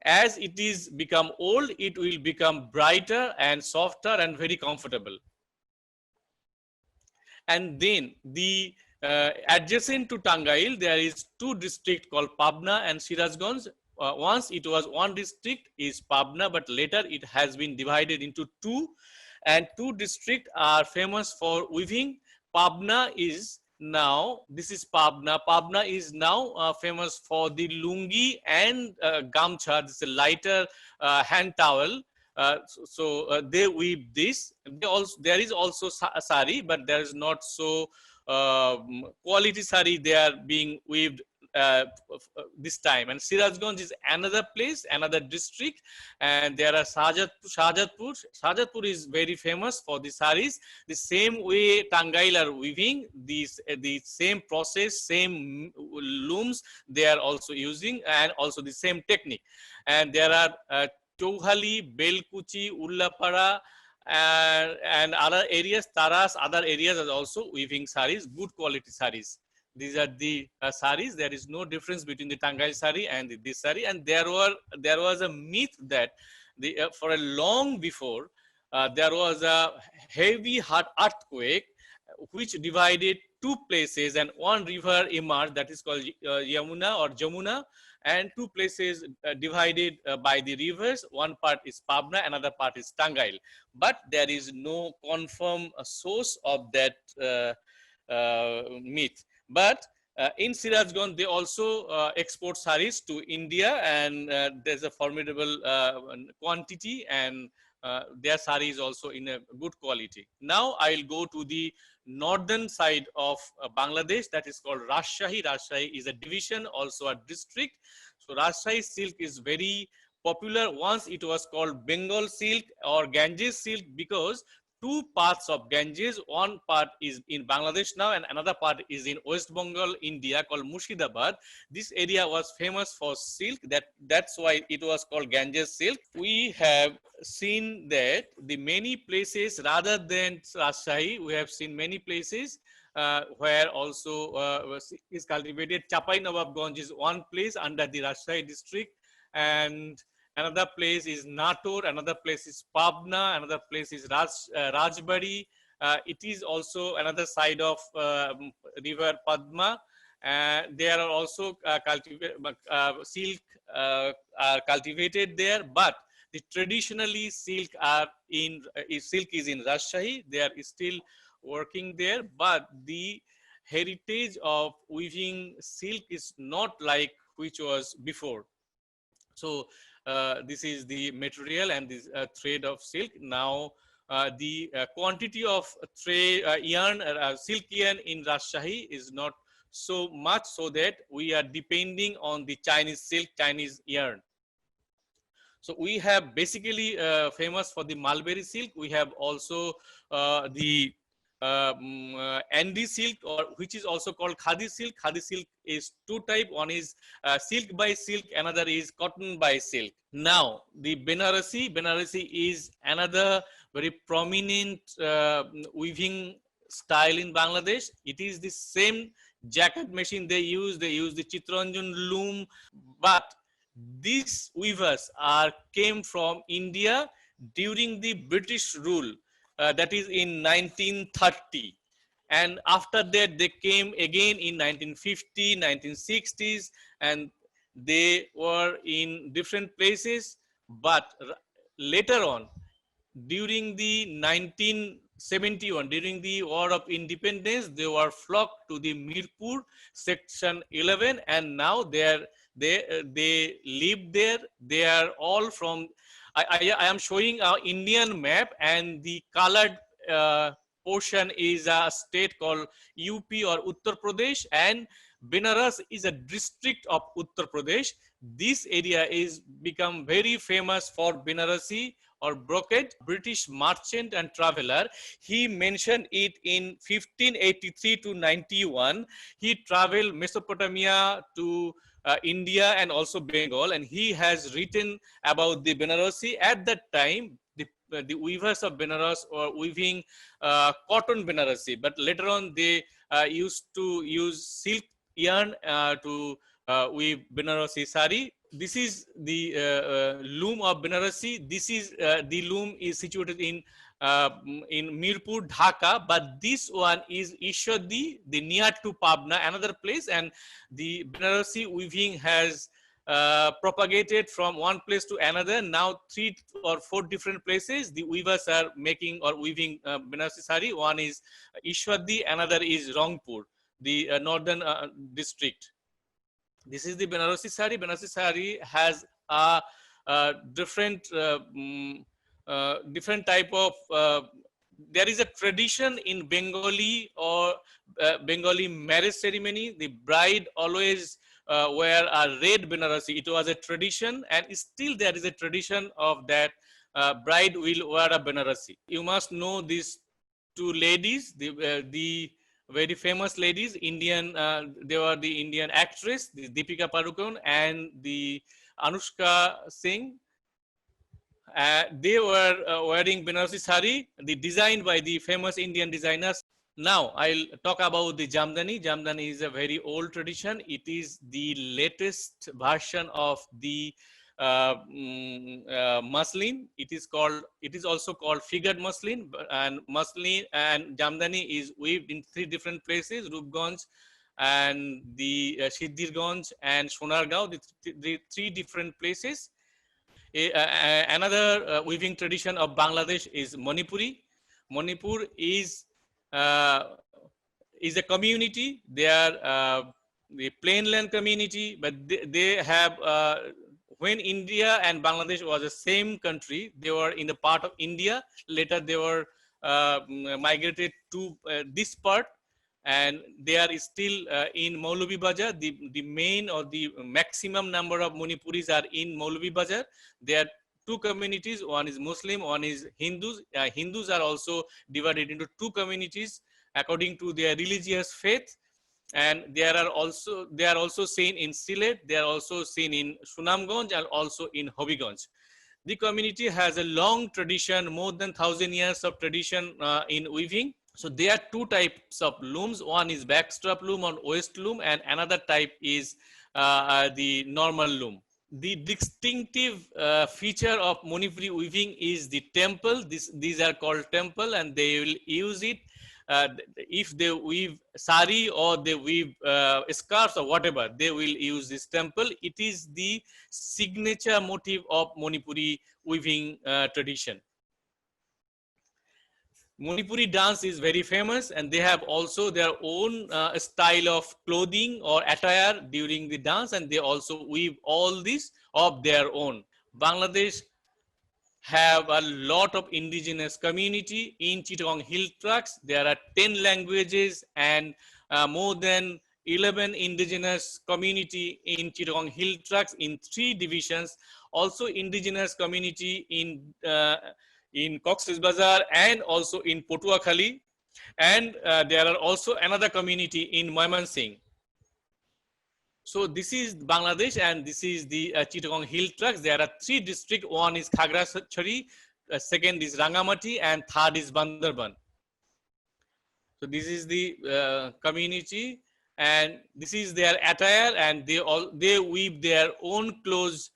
[SPEAKER 1] as it is become old, it will become brighter and softer and very comfortable. And then the adjacent to Tangail, there is two districts called Pabna and Sirajganj. Once it was one district is Pabna, but later it has been divided into two. And two districts are famous for weaving. Pabna is now, this is Pabna. Pabna is now famous for the lungi and gamcha. This is a lighter hand towel. They weave this. There is also sari, but there is not so quality sari. They are being weaved this time. And Sirajganj is another place, another district, and there are Shahjatpur. Shahjatpur is very famous for the saris. The same way Tangail are weaving, the same process, same looms they are also using, and also the same technique. And there are Chouhali, Belkuchi, Ullapara, and other areas, Taras, other areas are also weaving saris, good quality saris. These are the saris. There is no difference between the Tangail sari and this sari. And there was a myth that for a long before, there was a heavy earthquake which divided two places, and one river emerged that is called Yamuna or Jamuna, and two places divided by the rivers. One part is Pabna, another part is Tangail. But there is no confirmed source of that myth. But in Sirajganj, they also export sarees to India, and there's a formidable quantity, and their saree is also in a good quality. Now I'll go to the northern side of Bangladesh, that is called Rajshahi. Rajshahi is a division, also a district. So Rajshahi silk is very popular. Once it was called Bengal silk or Ganges silk, because two parts of Ganges, one part is in Bangladesh now and another part is in West Bengal, India, called Murshidabad. This area was famous for silk, that's why it was called Ganges silk. We have seen that the many places rather than Rajshahi, we have seen many places where also is cultivated. Chapai Nawabganj is one place under the Rajshahi district, and another place is Natur, another place is Pabna, another place is Rajbari. It is also another side of river Padma. There are also silk are cultivated there, but the traditionally silk is in Rajshahi. They are still working there, but the heritage of weaving silk is not like which was before. So this is the material and this thread of silk. Now the quantity of yarn, silk yarn in Rajshahi is not so much, so that we are depending on the Chinese silk, Chinese yarn. So we have basically famous for the mulberry silk. We have also the Andy silk, or which is also called Khadi silk. Khadi silk is two type. One is silk by silk, another is cotton by silk. Now the Benarasi is another very prominent weaving style in Bangladesh. It is the same jacket machine they use the Chitranjan loom, but these weavers came from India during the British rule, that is in 1930. And after that, they came again in 1950, 1960s, and they were in different places. But later on, during the 1971, during the War of Independence, they were flocked to the Mirpur section 11, and now they live there. They are all from, I am showing our Indian map, and the colored portion is a state called UP or Uttar Pradesh, and Benaras is a district of Uttar Pradesh. This area is become very famous for Benarasi or brocade. British merchant and traveler, he mentioned it in 1583 to 91. He traveled Mesopotamia to India and also Bengal, and he has written about the Benarasi. At that time, the weavers of Benaras were weaving cotton Benarasi, but later on they used to use silk yarn to weave Benarasi sari. This is the loom of Benarasi. This is the loom is situated in Mirpur, Dhaka, but this one is Ishwadi, the near to Pabna, another place, and the Benarasi weaving has propagated from one place to another. Now 3 or 4 different places the weavers are making or weaving Benarasi sari. One is Ishwadi, another is Rangpur, the northern district. This is the Benarasi sari. Benarasi sari has a different different type of there is a tradition in Bengali or Bengali marriage ceremony. The bride always wear a red Benarasi. It was a tradition, and still there is a tradition of that bride will wear a Benarasi. You must know these two ladies, the very famous ladies, Indian, they were the Indian actress, the Deepika Padukone and the Anushka Singh. They were wearing Benarasi sari, designed by the famous Indian designers. Now I'll talk about the Jamdani. Jamdani is a very old tradition. It is the latest version of the muslin. It is also called figured muslin, and muslin and Jamdani is weaved in 3 different places: Rupganj, and the Siddirganj and Sonargaon, the three different places. Another weaving tradition of Bangladesh is Manipuri. Manipur is a community. They are the plainland community, but they have when India and Bangladesh was the same country, they were in the part of India. Later, they were migrated to this part, and they are still in Maulavi Bazar. The main or the maximum number of Manipuris are in Maulavi Bazar. There are two communities. One is Muslim, one is Hindus. Hindus are also divided into two communities according to their religious faith. And they are also seen in Sylhet, they are also seen in Sunamganj, and also in Hobiganj. The community has a long tradition, more than 1,000 years of tradition in weaving. So there are two types of looms. One is backstrap loom or waist loom, and another type is the normal loom. The distinctive feature of Manipuri weaving is the temple. These are called temple, and they will use it if they weave sari or they weave scarves or whatever, they will use this temple. It is the signature motif of Manipuri weaving tradition. Manipuri dance is very famous, and they have also their own style of clothing or attire during the dance, and they also weave all this of their own. Bangladesh have a lot of indigenous community in Chittagong Hill Tracts. There are 10 languages and more than 11 indigenous community in Chittagong Hill Tracts in 3 divisions. Also indigenous community in Cox's Bazar and also in Potuakhali. And there are also another community in Mymensingh. So this is Bangladesh, and this is the Chittagong Hill Tracts. There are 3 districts. One is Khagrachari, second is Rangamati, and third is Bandarban. So this is the community, and this is their attire, and they weave their own clothes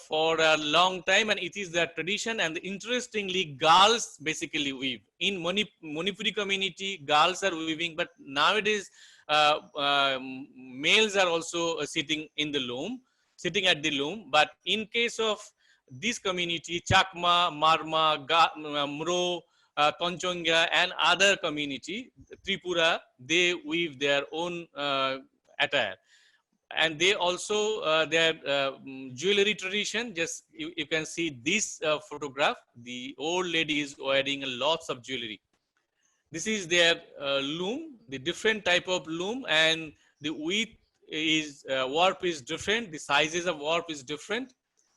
[SPEAKER 1] for a long time, and it is their tradition. And interestingly, girls basically weave. In Manipuri community, girls are weaving, but nowadays males are also sitting at the loom. But in case of this community, Chakma, Marma, Mro, Konchonga, and other community, Tripura, they weave their own attire. And they also their jewelry tradition. Just you can see this photograph. The old lady is wearing lots of jewelry. This is their loom, the different type of loom, and the width is warp is different, the sizes of warp is different.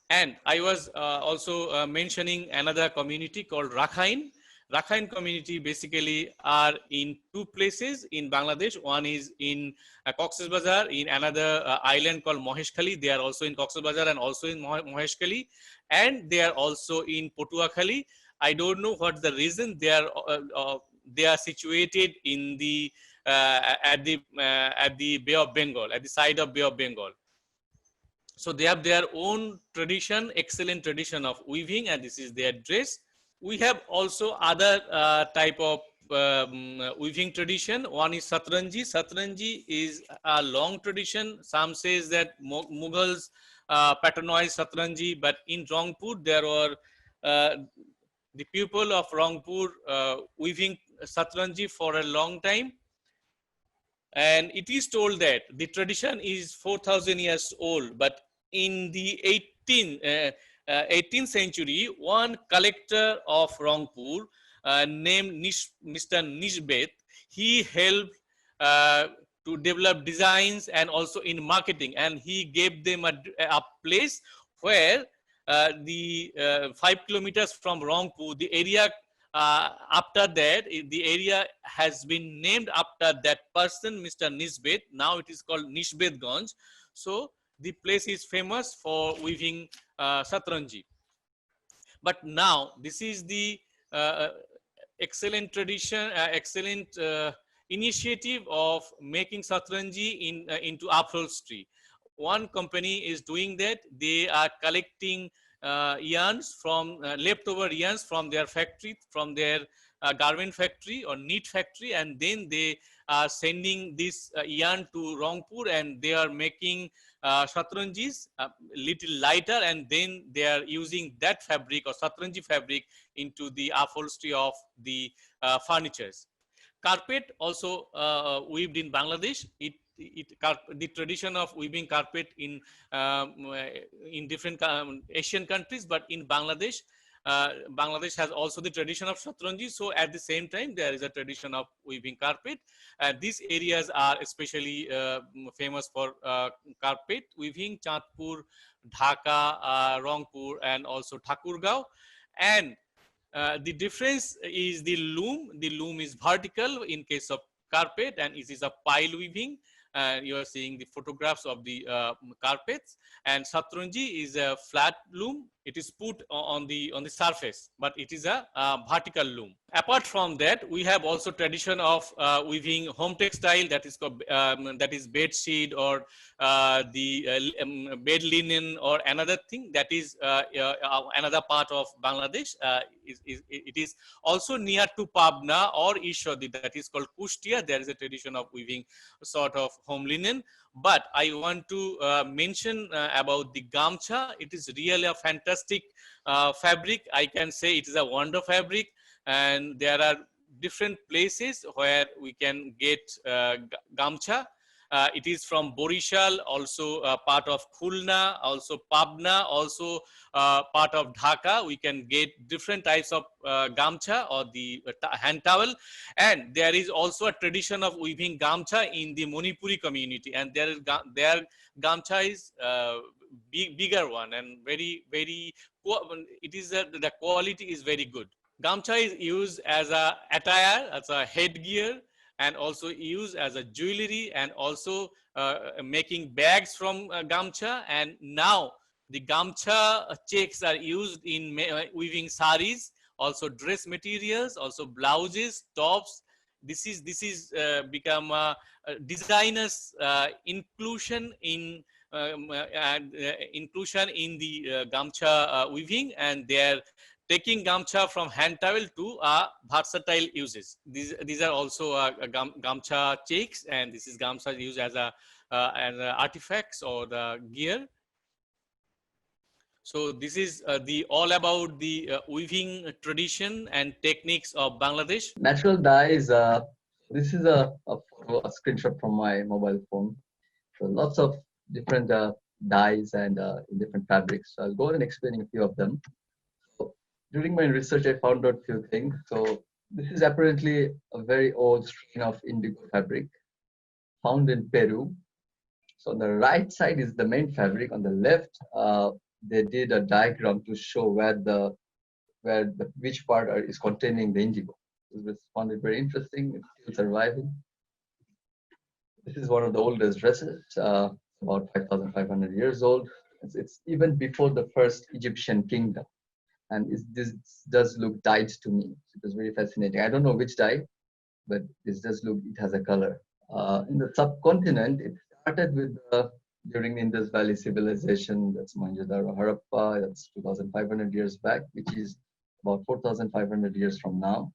[SPEAKER 1] And I was also mentioning another community called Rakhine. Rakhine community basically are in 2 places in Bangladesh. One is in Cox's Bazar, in another island called Moheshkhali. They are also in Cox's Bazar and also in Moheshkhali, and they are also in Potuakhali. I don't know what's the reason. They are situated in the at the Bay of Bengal, at the side of Bay of Bengal. So they have their own tradition, excellent tradition of weaving, and this is their dress. We have also other type of weaving tradition. One is Satranji. Satranji is a long tradition. Some says that Mughals patronized Satranji, but in Rangpur there were the people of Rangpur weaving Satranji for a long time. And it is told that the tradition is 4,000 years old, but in the 18th century, one collector of Rangpur named Mr. Nishbet, he helped to develop designs and also in marketing, and he gave them a place where the 5 kilometers from Rangpur, the area after that, the area has been named after that person, Mr. Nishbet. Now it is called Nishbetganj. So the place is famous for weaving Satranji. But now this is the excellent tradition, excellent initiative of making Satranji into upholstery. One company is doing that. They are collecting yarns from leftover yarns from their factory, from their garment factory or knit factory, and then they are sending this yarn to Rangpur, and they are making Satranjis little lighter, and then they are using that fabric or Satranji fabric into the upholstery of the furnitures. Carpet also weaved in Bangladesh. The tradition of weaving carpet in different Asian countries, but in Bangladesh, Bangladesh has also the tradition of Satranji. So at the same time, there is a tradition of weaving carpet. These areas are especially famous for carpet weaving: Chandpur, Dhaka, Rangpur, and also Thakurgaon. And the difference is the loom. The loom is vertical in case of carpet, and it is a pile weaving. You are seeing the photographs of the carpets. And Satranji is a flat loom. It is put on the surface, but it is a vertical loom. Apart from that, we have also tradition of weaving home textile, that is called that is bed sheet or the bed linen or another thing, that is another part of Bangladesh. It is also near to Pabna or Ishodi, that is called Kustia. There is a tradition of weaving sort of home linen. But I want to mention about the gamcha. It is really a fantastic fabric. I can say it is a wonder fabric, and there are different places where we can get gamcha. It is from Borishal, also part of Khulna, also Pabna, also part of Dhaka. We can get different types of gamcha or the hand towel. And there is also a tradition of weaving gamcha in the Manipuri community, and their gamcha is bigger one, and very it is the quality is very good. Gamcha is used as a attire, as a headgear, and also used as a jewelry, and also making bags from gamcha. And now the gamcha checks are used in weaving sarees, also dress materials, also blouses, tops. This is become a designers inclusion in inclusion in the gamcha weaving, and they are taking gamcha from hand towel to versatile uses. These are also gamcha checks, and this is gamcha used as a artifacts or the gear. So this is the all about the weaving tradition and techniques of Bangladesh.
[SPEAKER 3] Natural dyes. This is a screenshot from my mobile phone. So lots of different dyes and in different fabrics. So I'll go and explaining a few of them. So during my research, I found out a few things. So this is apparently a very old strain of indigo fabric found in Peru. So on the right side is the main fabric. On the left, they did a diagram to show which part is containing the indigo. It was found it very interesting. It's still surviving. This is one of the oldest dresses, about 5,500 years old. It's even before the first Egyptian kingdom, and this does look dyed to me. It was very fascinating. I don't know which dye, but this does look. It has a color. In the subcontinent, it started with during the Indus Valley civilization. That's Mohenjo-daro, Harappa. That's 2,500 years back, which is about 4,500 years from now.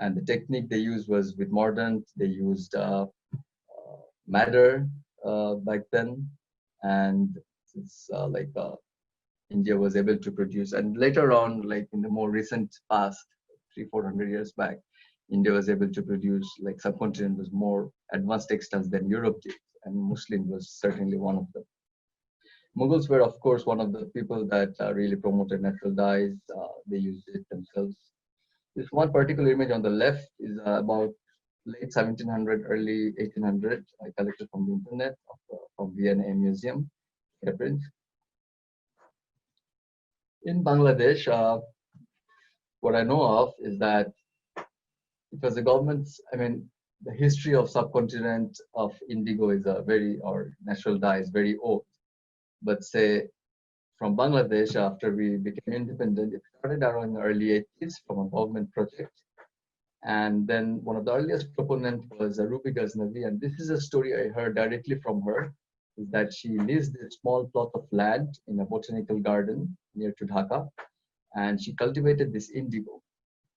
[SPEAKER 3] And the technique they used was with mordant. They used madder back then, and it's India was able to produce. And later on, like in the more recent past, 300-400 years back, India was able to produce, like subcontinent was more advanced textiles than Europe did, and Muslim was certainly one of them. Mughals were, of course, one of the people that really promoted natural dyes. They used it themselves. This one particular image on the left is about late 1700, early 1800. I collected from the internet, from Vienna Museum. In Bangladesh, what I know of is that it was the government's, the history of subcontinent of indigo is or natural dye is very old. But say, from Bangladesh, after we became independent, it started around the early 80s from a government project. And then one of the earliest proponents was Ruby Gosnell, and this is a story I heard directly from her, is that she leased a small plot of land in a botanical garden near to Dhaka, and she cultivated this indigo.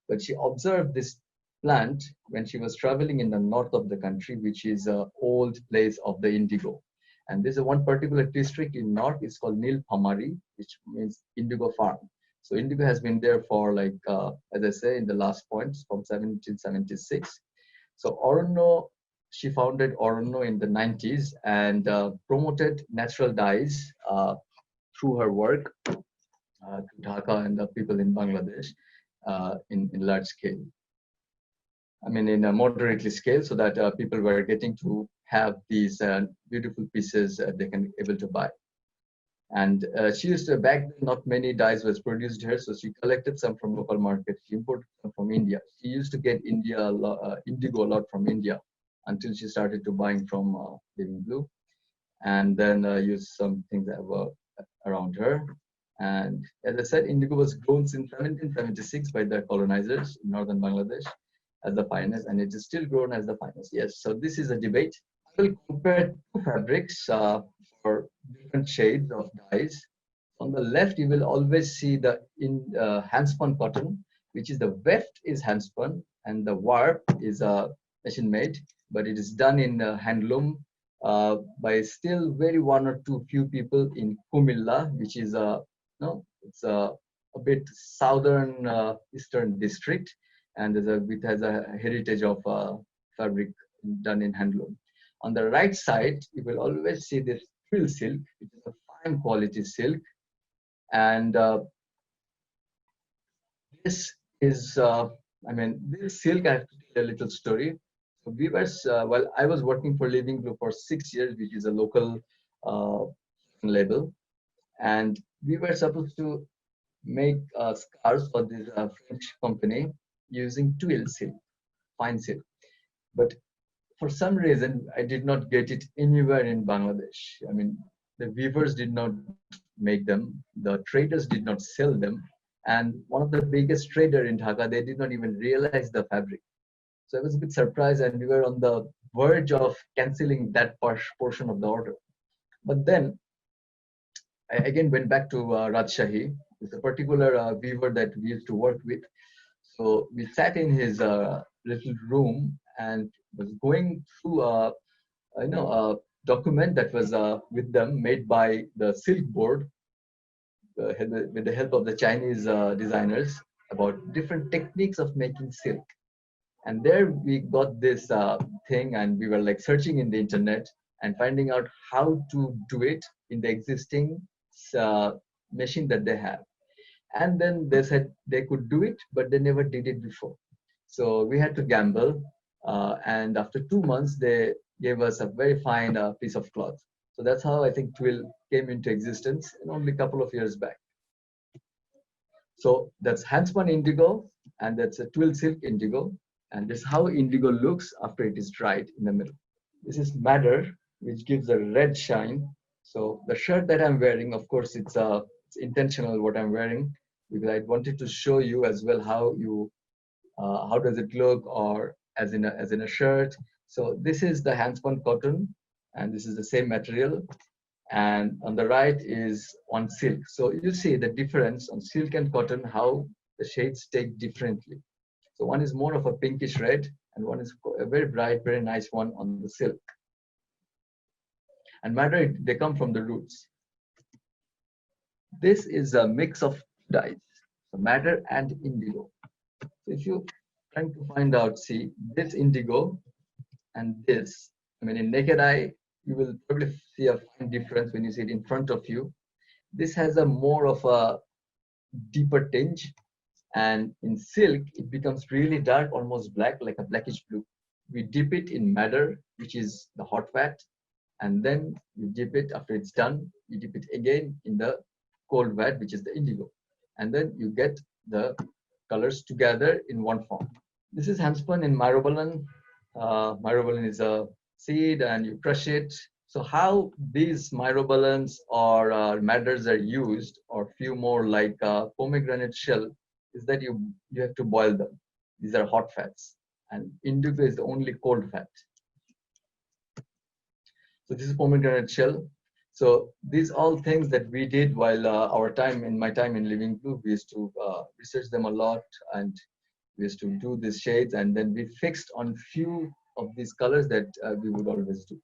[SPEAKER 3] but she observed this plant when she was traveling in the north of the country, which is an old place of the indigo. And there's a one particular district in north, it's called Nilphamari, which means indigo farm. So indigo has been there for like, as I say in the last point, from 1776. So Orono, she founded Orono in the 90s and promoted natural dyes through her work to Dhaka and the people in Bangladesh in large scale. I mean, in a moderately scale, so that people were getting to have these beautiful pieces they can able to buy. And she used to, back then, not many dyes was produced here, so she collected some from local market. She imported some from India. She used to get indigo a lot from India until she started to buying from Living Blue, and then used some things that were around her. And as I said, indigo was grown since 1776 by the colonizers in northern Bangladesh as the finest, and it is still grown as the finest. Yes, so this is a debate. I will compare two fabrics for different shades of dyes. On the left, you will always see the handspun cotton, which is the weft is handspun and the warp is machine made, but it is done in handloom by still very one or two few people in Kumilla, which is it's a bit southern eastern district, and it has a heritage of fabric done in handloom. On the right side, you will always see this twill silk, which is a fine quality silk, and this is, this silk, I have to tell a little story. So we were, well, I was working for Living Blue for 6 years, which is a local label, and we were supposed to make scarves for this French company using twill silk, fine silk. But for some reason, I did not get it anywhere in Bangladesh. I mean, the weavers did not make them, the traders did not sell them, and one of the biggest trader in Dhaka, they did not even realize the fabric. So I was a bit surprised, and we were on the verge of canceling that portion of the order. But then I again went back to Rajshahi. It's a particular weaver that we used to work with. So we sat in his little room and was going through a document that was with them, made by the silk board with the help of the Chinese designers, about different techniques of making silk. And there we got this thing, and we were like searching in the internet and finding out how to do it in the existing machine that they have. And then they said they could do it, but they never did it before. So we had to gamble. And after 2 months, they gave us a very fine piece of cloth. So that's how I think twill came into existence, and only a couple of years back. So that's handspun indigo, and that's a twill silk indigo. And this is how indigo looks after it is dried in the middle. This is madder, which gives a red shine. So the shirt that I'm wearing, of course, it's intentional what I'm wearing, because I wanted to show you as well how does it look, or as in a shirt. So this is the handspun cotton, and this is the same material. And on the right is on silk. So you see the difference on silk and cotton, how the shades take differently. So one is more of a pinkish red, and one is a very bright, very nice one on the silk. And madder, they come from the roots. This is a mix of dyes, so madder and indigo. So if you trying to find out, see this indigo and this, I mean, in naked eye, you will probably see a fine difference when you see it in front of you. This has a more of a deeper tinge, and in silk, it becomes really dark, almost black, like a blackish blue. We dip it in madder, which is the hot fat, and then you dip it after it's done, you dip it again in the cold vat, which is the indigo. And then you get the colors together in one form. This is handspun in myrobalan. Myrobalan is a seed, and you crush it. So how these myrobalans or madders are used, or few more like pomegranate shell, is that you have to boil them. These are hot fats, and indigo is the only cold fat. So this is pomegranate shell. So these all things that we did while my time in Living Blue, we used to research them a lot, and We used to do these shades, and then we fixed on few of these colors that we would always do.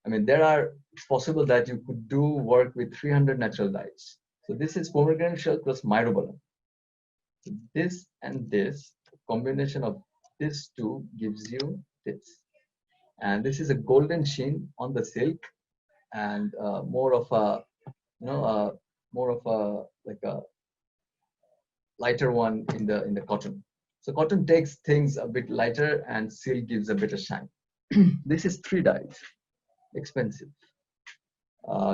[SPEAKER 3] I mean, it's possible that you could do work with 300 natural dyes. So this is pomegranate shell plus myrobalan. So this and this combination of these two gives you this. And this is a golden sheen on the silk, and more of a, more of a like a lighter one in the cotton. So cotton takes things a bit lighter, and silk gives a better shine. This is 3 dyes, expensive,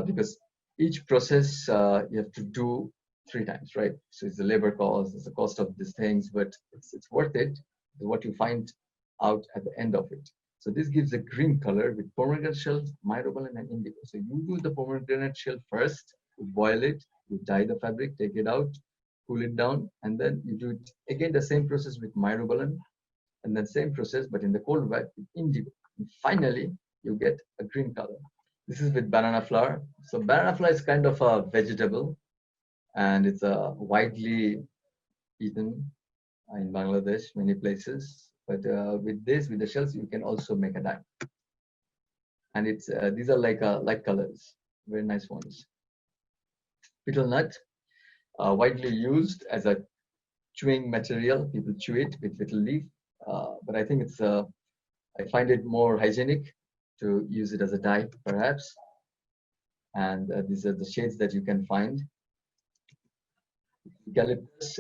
[SPEAKER 3] because each process you have to do 3 times, right? So it's the labor cost, it's the cost of these things, but it's worth it. What you find out at the end of it. So this gives a green color with pomegranate shells, myrobalan, and indigo. So you do the pomegranate shell first, you boil it, you dye the fabric, take it out, cool it down, and then you do it again the same process with myrobalan, and then same process but in the cold wet with indigo. And finally, you get a green color. This is with banana flower. So banana flower is kind of a vegetable, and it's widely eaten in Bangladesh, many places. But with the shells, you can also make a dye. And it's these are like light colors, very nice ones. Betel nut, widely used as a chewing material. People chew it with betel leaf, but I think I find it more hygienic to use it as a dye, perhaps. And these are the shades that you can find. Eucalyptus.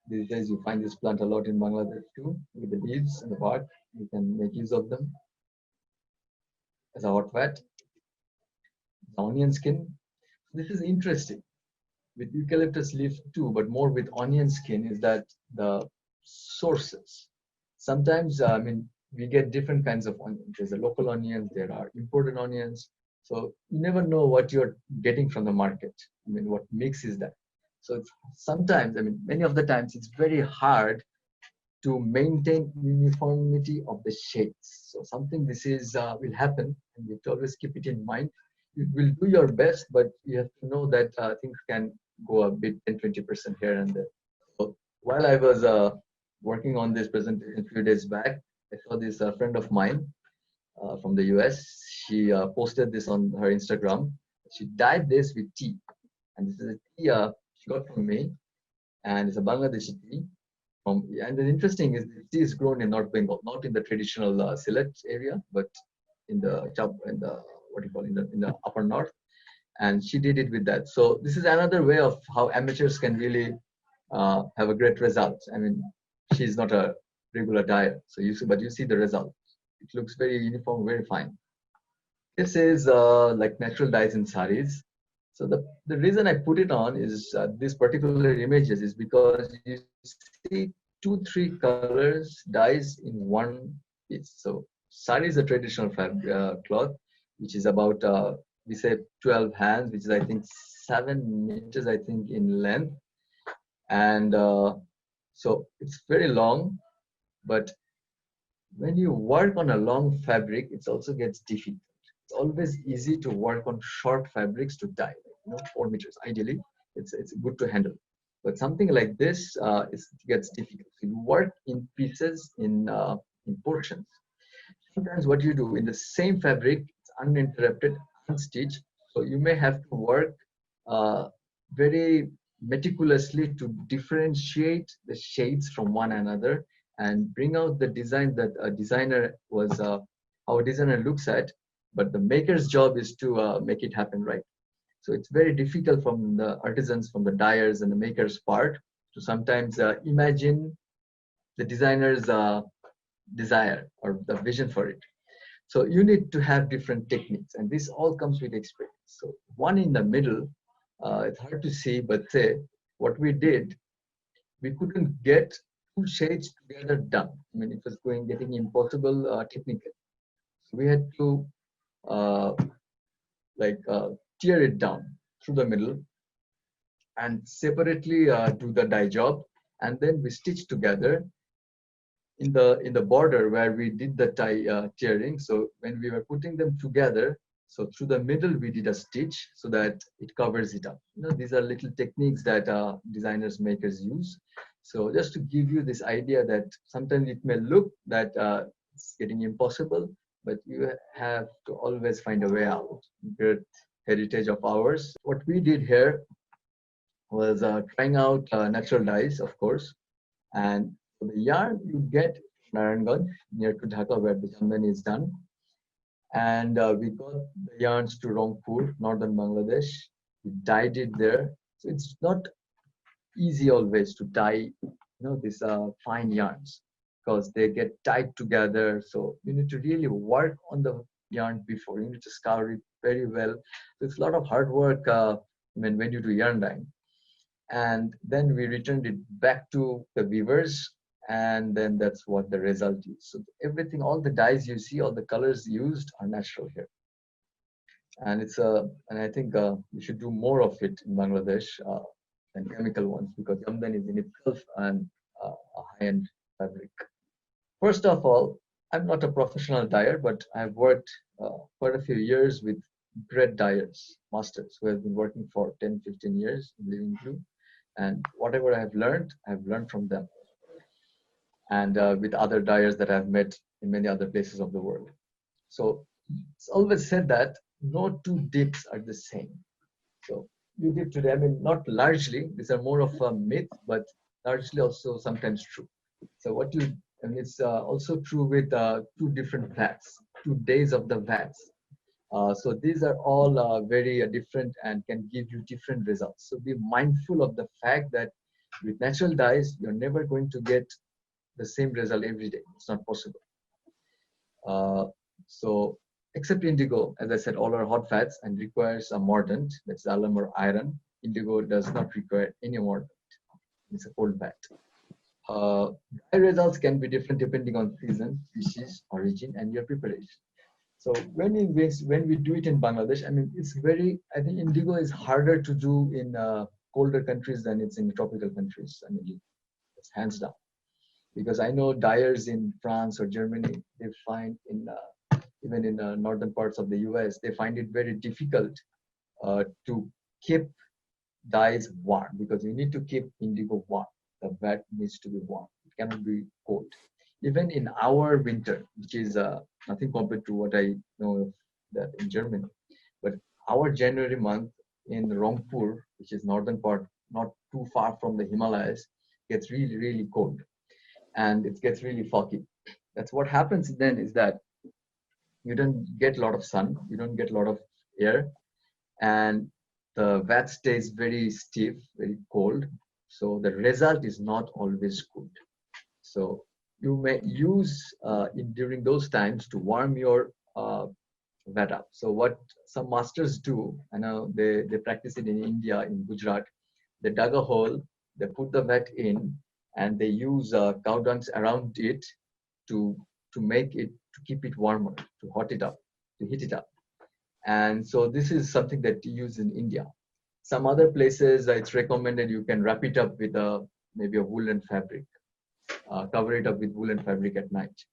[SPEAKER 3] These days you find this plant a lot in Bangladesh too, with the leaves and the bark. You can make use of them as a hot vat. The onion skin. This is interesting. With eucalyptus leaf too, but more with onion skin, is that the sources. Sometimes, I mean, we get different kinds of onions. There's a local onions, there are imported onions. So you never know what you're getting from the market. I mean, what mix is that? So sometimes, I mean, many of the times, it's very hard to maintain uniformity of the shades. So something this is will happen, and you have to always keep it in mind. You will do your best, but you have to know that things can go a bit 10-20% here and there. So while I was working on this presentation a few days back, I saw this friend of mine from the US. She posted this on her Instagram. She dyed this with tea, and this is a tea she got from me, and it's a Bangladeshi tea. And the interesting is the tea is grown in North Bengal, not in the traditional Sylhet area, but in the in the upper north. And she did it with that. So this is another way of how amateurs can really have a great result. I mean, she's not a regular dyer, so but you see the result. It looks very uniform, very fine. This is like natural dyes in sarees. So the reason I put it on is these particular images is because you see 2-3 colors dyes in one piece. So sari is a traditional fabric cloth, which is about we say 12 hands, which is I think 7 meters I think in length, and so it's very long. But when you work on a long fabric, it also gets difficult. It's always easy to work on short fabrics to dye, 4 meters ideally. It's good to handle. But something like this gets difficult. So you work in pieces, in portions. Sometimes what you do in the same fabric, it's uninterrupted, unstitched. So you may have to work very meticulously to differentiate the shades from one another and bring out the design that a designer was, how a designer looks at. But the maker's job is to make it happen, right? So it's very difficult from the artisans, from the dyers and the makers' part to sometimes imagine the designer's desire or the vision for it. So you need to have different techniques, and this all comes with experience. So one in the middle, it's hard to see, but say what we did, we couldn't get 2 shades together done. I mean, it was getting impossible technically. So we had to tear it down through the middle and separately do the dye job, and then we stitch together in the border where we did the tearing. So when we were putting them together, so through the middle we did a stitch so that it covers it up. These are little techniques that designers, makers use. So just to give you this idea that sometimes it may look that it's getting impossible, but you have to always find a way out. Great heritage of ours. What we did here was trying out natural dyes, of course, and the yarn you get in Naranganj near to Dhaka where the jamdani is done. And we got the yarns to Rangpur, northern Bangladesh. We dyed it there. So it's not easy always to dye, these fine yarns because they get tied together. So you need to really work on the yarn before. You need to scour it very well. So it's a lot of hard work when you do yarn dyeing. And then we returned it back to the weavers, and then that's what the result is. So everything, all the dyes you see, all the colors used are natural here. And and I think we should do more of it in Bangladesh than chemical ones, because jamdani is in itself a high-end fabric. First of all, I'm not a professional dyer, but I've worked quite a few years with great dyers, masters who have been working for 10, 15 years in Living Blue. And whatever I've learned from them. And with other dyers that I've met in many other places of the world. So it's always said that no two dips are the same. So you dip today, not largely, these are more of a myth, but largely also sometimes true. So it's also true with two different vats, 2 days of the vats. So these are all very different and can give you different results. So be mindful of the fact that with natural dyes, you're never going to get the same result every day. It's not possible. So except indigo, as I said, all are hot fats and requires a mordant, that's alum or iron. Indigo does not require any mordant. It's a cold vat. Dye results can be different depending on season, species, origin, and your preparation. So when we do it in Bangladesh, I think indigo is harder to do in colder countries than it's in tropical countries. It's hands down. Because I know dyers in France or Germany, they find even in northern parts of the US, they find it very difficult to keep dyes warm, because you need to keep indigo warm. The vat needs to be warm. It cannot be cold. Even in our winter, which is nothing compared to what I know of that in Germany, but our January month in Rangpur, which is northern part, not too far from the Himalayas, gets really, really cold, and it gets really foggy. That's what happens then, is that you don't get a lot of sun, you don't get a lot of air, and the vat stays very stiff, very cold. So the result is not always good. So you may use during those times to warm your vat up. So what some masters do, I know they practice it in India, in Gujarat, they dug a hole, they put the vat in, and they use cow dungs around it to keep it warmer, to heat it up. And so this is something that you use in India. Some other places, it's recommended you can wrap it up with maybe a woolen fabric. Cover it up with woolen fabric at night,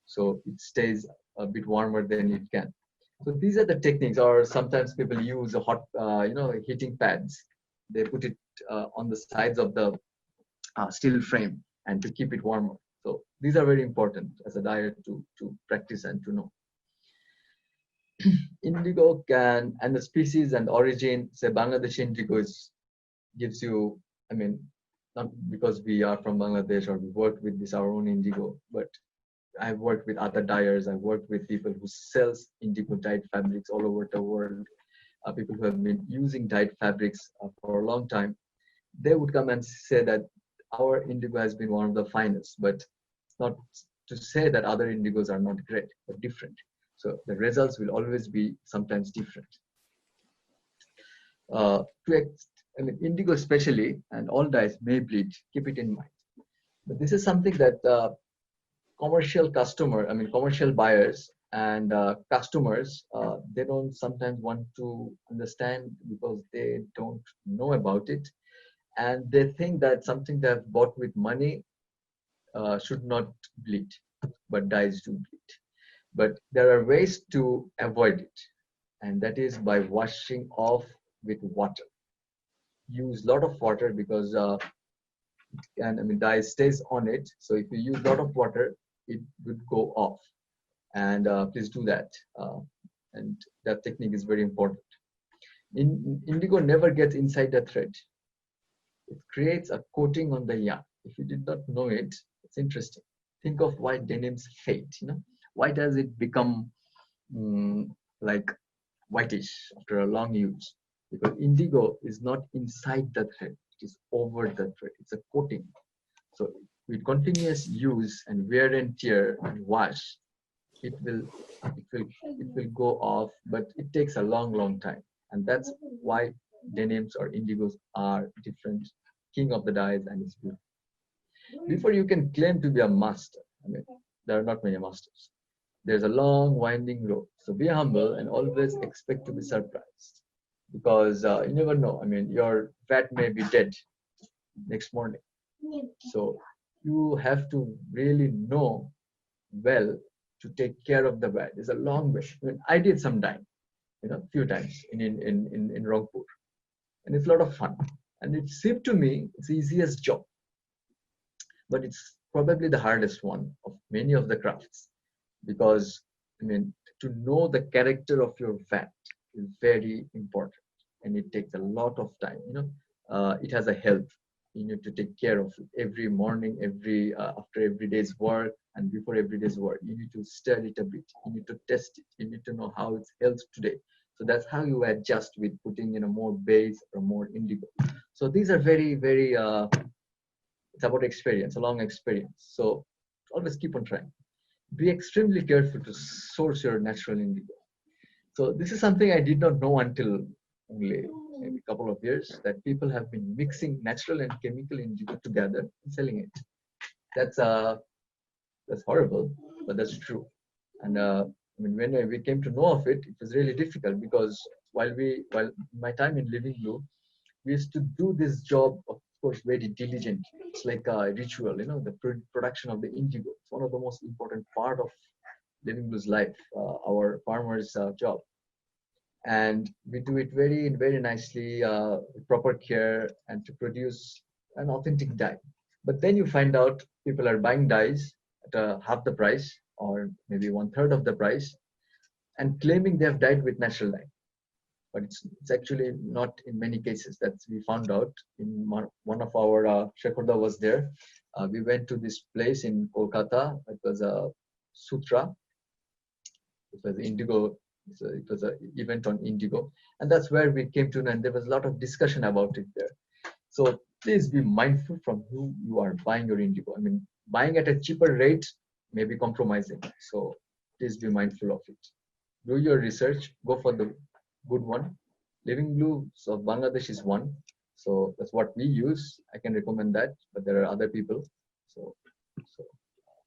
[SPEAKER 3] so it stays a bit warmer than it can. So these are the techniques. Or sometimes people use a hot, heating pads. They put it on the sides of the steel frame and to keep it warmer. So these are very important as a dyer to practice and to know. Indigo and the species and origin. Say Bangladesh indigo gives you, not because we are from Bangladesh or we work with our own indigo, but I've worked with other dyers. I've worked with people who sells indigo dyed fabrics all over the world. People who have been using dyed fabrics for a long time. They would come and say that our indigo has been one of the finest, but it's not to say that other indigos are not great or different. So the results will always be sometimes different. Indigo especially, and all dyes may bleed, keep it in mind. But this is something that commercial buyers and customers, they don't sometimes want to understand because they don't know about it. And they think that something they've bought with money should not bleed, but dyes do bleed. But there are ways to avoid it, and that is by washing off with water. Use a lot of water, because and I mean dye stays on it. So if you use a lot of water, it would go off. And please do that. And that technique is very important. Indigo never gets inside the thread. It creates a coating on the yarn. If you did not know it, it's interesting. Think of why denims fade. Why does it become like whitish after a long use? Because indigo is not inside the thread; it is over the thread. It's a coating. So with continuous use and wear and tear and wash, it will go off, but it takes a long time, and that's why denims or indigos are different, king of the dyes, and it's beautiful. Before you can claim to be a master, I mean, there are not many masters. There's a long winding road. So be humble and always expect to be surprised, because you never know. I mean, your vat may be dead next morning. So you have to really know well to take care of the vat. It's a long way. I mean, I did some dyeing, a few times in Rangpur, and it's a lot of fun. And it seemed to me it's the easiest job, but it's probably the hardest one of many of the crafts, because I mean, to know the character of your vat is very important, and it takes a lot of time. It has a health. You need to take care of it every morning, after every day's work, and before every day's work. You need to stir it a bit. You need to test it. You need to know how it's held today. So that's how you adjust with putting more base or more indigo. So these are very, very. It's about experience, a long experience. So always keep on trying. Be extremely careful to source your natural indigo. So this is something I did not know until only maybe a couple of years, that people have been mixing natural and chemical indigo together and selling it. That's horrible, but that's true. And I mean, when we came to know of it, it was really difficult, because while my time in Living Blue, we used to do this job, of course, very diligently. It's like a ritual, the production of the indigo. It's one of the most important part of Living Blue's life, our farmers' job. And we do it very, very nicely, with proper care, and to produce an authentic dye. But then you find out people are buying dyes at half the price, or maybe 1/3 of the price, and claiming they have dyed with natural dye. But it's actually not in many cases. That we found out in one of our Shekhar was there. We went to this place in Kolkata. It was a Sutra. It was indigo. It was an event on indigo, and that's where we came to know. And there was a lot of discussion about it there. So please be mindful from who you are buying your indigo. I mean, buying at a cheaper rate may be compromising. So please be mindful of it. Do your research. Go for the good one. Living Blue of Bangladesh is one. So that's what we use. I can recommend that, but there are other people. So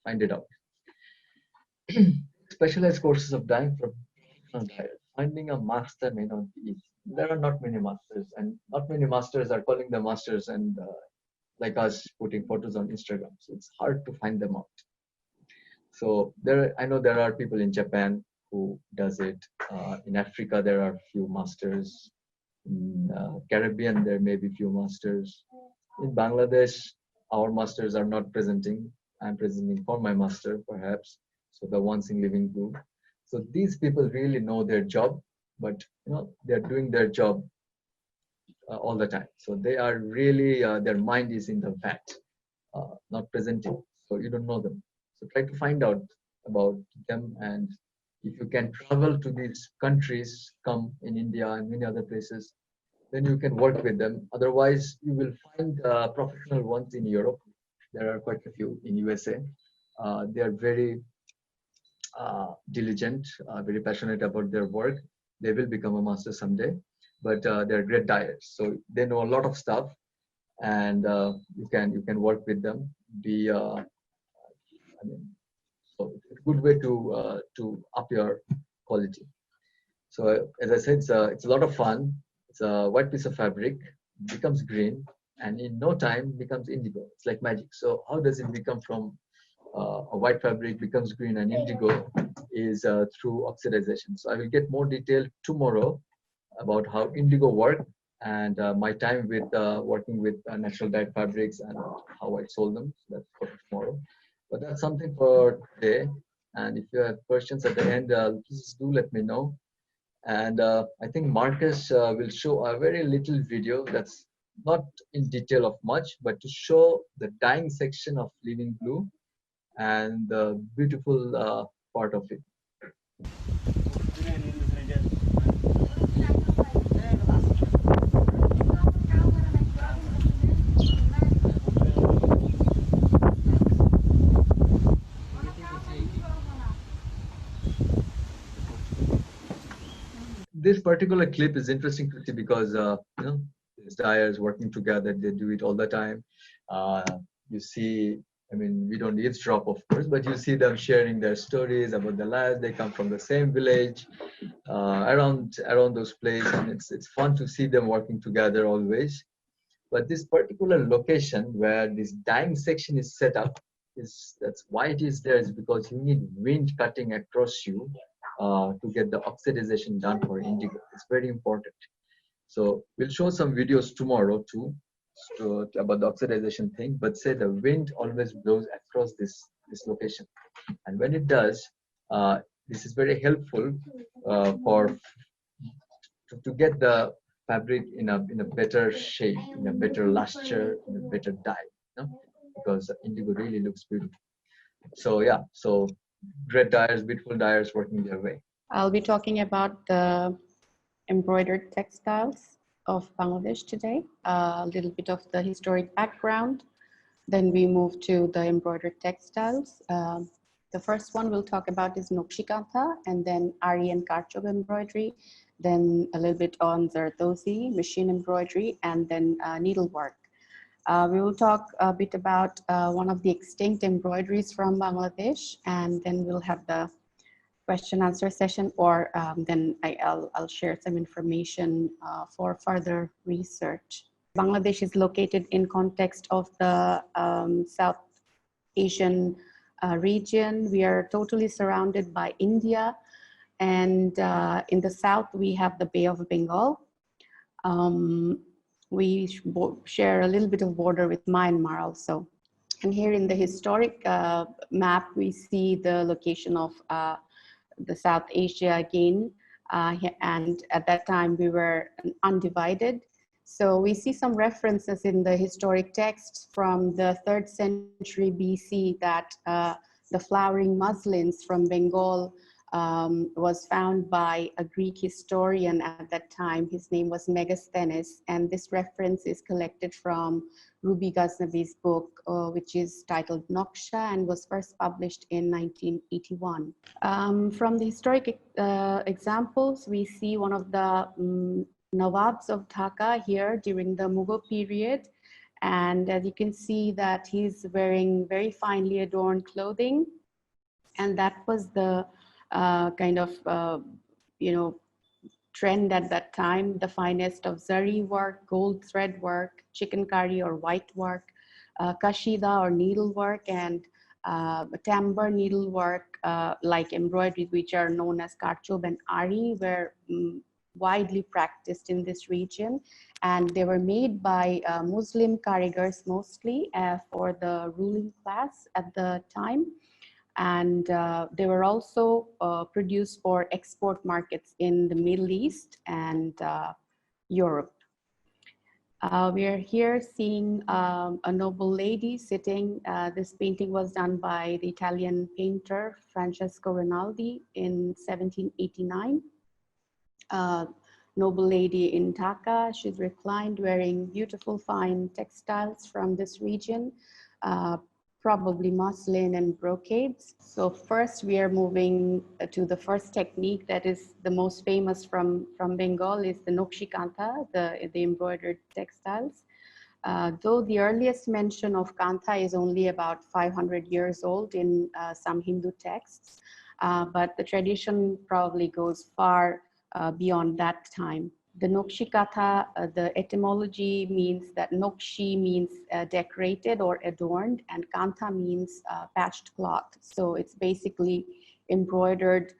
[SPEAKER 3] find it out. Specialized courses of dyeing for finding a master may not be easy. There are not many masters, and not many masters are calling them masters, and like us putting photos on Instagram. So it's hard to find them out. So I know there are people in Japan who does it. In Africa, there are few masters. In Caribbean, there may be few masters. In Bangladesh, our masters are not presenting. I'm presenting for my master, perhaps. So the ones in Living Blue. So these people really know their job, but they're doing their job all the time. So they are really, their mind is in the vat, not presenting. So you don't know them. So try to find out about them, and if you can travel to these countries, come in India and many other places, then you can work with them. Otherwise, you will find professional ones in Europe. There are quite a few in USA. They are very diligent, very passionate about their work. They will become a master someday, but they're great dyers. So they know a lot of stuff, and you can work with them. So it's a good way to up your quality. So as I said, it's a lot of fun. It's a white piece of fabric, becomes green, and in no time becomes indigo. It's like magic. So how does it become from a white fabric becomes green and indigo is through oxidization. So I will get more detail tomorrow about how indigo work and my time with working with natural dyed fabrics and how I sold them. So that's for tomorrow. But that's something for today. And if you have questions at the end, please do let me know. And I think Marcus will show a very little video that's not in detail of much, but to show the dyeing section of Living Blue and the beautiful part of it. This particular clip is interesting to see because you know, these dyers working together, they do it all the time. You see, I mean, we don't eavesdrop, of course, but you see them sharing their stories about their lives. They come from the same village, around those places, and it's fun to see them working together always. But this particular location where this dyeing section is set up, that's why it is there, is because you need wind cutting across you to get the oxidization done for indigo. It's very important. So we'll show some videos tomorrow too about the oxidization thing, but say the wind always blows across this location. And when it does, this is very helpful to get the fabric in a better shape, in a better luster, in a better dye, you know? Because indigo really looks beautiful. So yeah, so great dyers, beautiful dyers working their way.
[SPEAKER 4] I'll be talking about the embroidered textiles of Bangladesh today, a little bit of the historic background. Then we move to the embroidered textiles. The first one we'll talk about is Nokshikantha, and then Ari and Karchov embroidery, then a little bit on Zardozi, machine embroidery, and then needlework. We will talk a bit about one of the extinct embroideries from Bangladesh, and then we'll have the question answer session, or then I'll share some information for further research. Bangladesh is located in context of the South Asian region. We are totally surrounded by India, and in the south we have the Bay of Bengal. We share a little bit of border with Myanmar also. And here in the historic map, we see the location of the South Asia again. And at that time, we were undivided. So we see some references in the historic texts from the 3rd century BC that the flowering muslins from Bengal was found by a Greek historian at that time. His name was Megasthenes, and this reference is collected from Ruby Ghaznavi's book, which is titled Noksha and was first published in 1981. From the historic examples, we see one of the Nawabs of Dhaka here during the Mughal period. And as you can see that he's wearing very finely adorned clothing. And that was the kind of, trend at that time, the finest of zari work, gold thread work, chikankari or white work, kashida or needlework, and tambour needlework like embroidery, which are known as Karchov and Ari, were widely practiced in this region. And they were made by Muslim karigars mostly for the ruling class at the time. And they were also produced for export markets in the Middle East and Europe. We are here seeing a noble lady sitting. This painting was done by the Italian painter Francesco Rinaldi in 1789. Noble lady in Dhaka, she's reclined wearing beautiful fine textiles from this region. Probably muslin and brocades. So first we are moving to the first technique that is the most famous from Bengal is the Nokshikanta, the embroidered textiles. Though the earliest mention of Kantha is only about 500 years old in some Hindu texts, but the tradition probably goes far beyond that time. The Nokshikata, the etymology means that Nokshi means decorated or adorned, and Kantha means patched cloth. So it's basically embroidered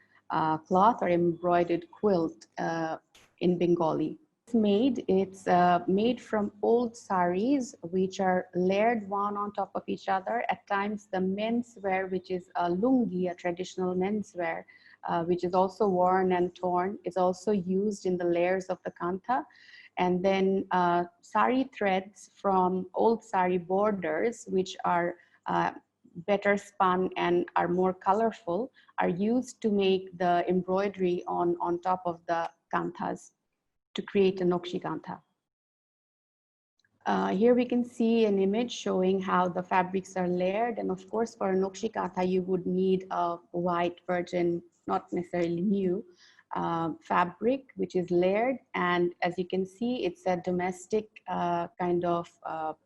[SPEAKER 4] cloth or embroidered quilt in Bengali. made? It's made from old sarees, which are layered one on top of each other. At times, the menswear, which is a lungi, a traditional menswear, which is also worn and torn, is also used in the layers of the kantha. And then sari threads from old sari borders, which are better spun and are more colorful, are used to make the embroidery on top of the kanthas to create a Nokshiganta. Here we can see an image showing how the fabrics are layered. And of course, for a Nokshikata, you would need a white virgin, not necessarily new, fabric, which is layered. And as you can see, it's a domestic kind of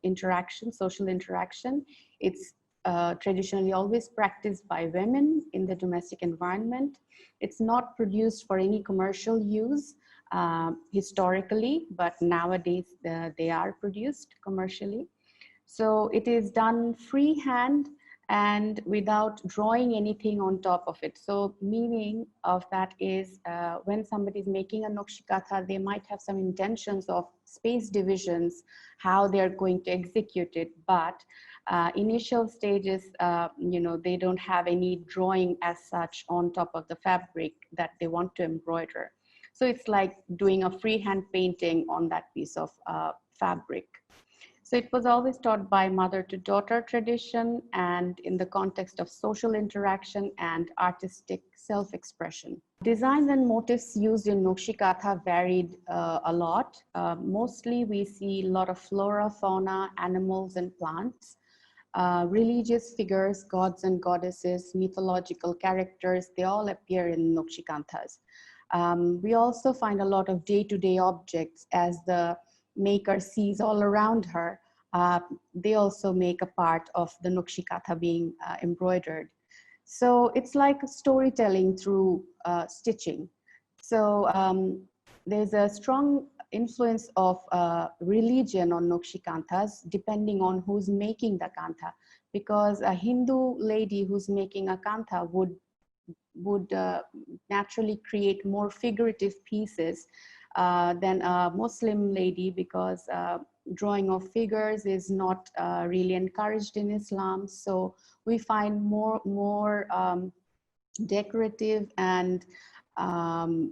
[SPEAKER 4] interaction, social interaction. It's traditionally always practiced by women in the domestic environment. It's not produced for any commercial use historically, but nowadays they are produced commercially. So it is done freehand and without drawing anything on top of it. So meaning of that is when somebody is making a Nokshikata, they might have some intentions of space divisions, how they're going to execute it, but initial stages, you know, they don't have any drawing as such on top of the fabric that they want to embroider. So it's like doing a freehand painting on that piece of fabric. So it was always taught by mother to daughter tradition and in the context of social interaction and artistic self-expression. Designs and motifs used in Nokshikata varied a lot. Mostly we see a lot of flora, fauna, animals and plants. Religious figures, gods and goddesses, mythological characters, they all appear in Nokshikanthas. We also find a lot of day-to-day objects as the maker sees all around her. They also make a part of the Nokshikata being embroidered. So it's like storytelling through stitching. So there's a strong influence of religion on Nokshikanthas depending on who's making the kantha, because a Hindu lady who's making a kantha would naturally create more figurative pieces than a Muslim lady, because drawing of figures is not really encouraged in Islam. So we find more decorative and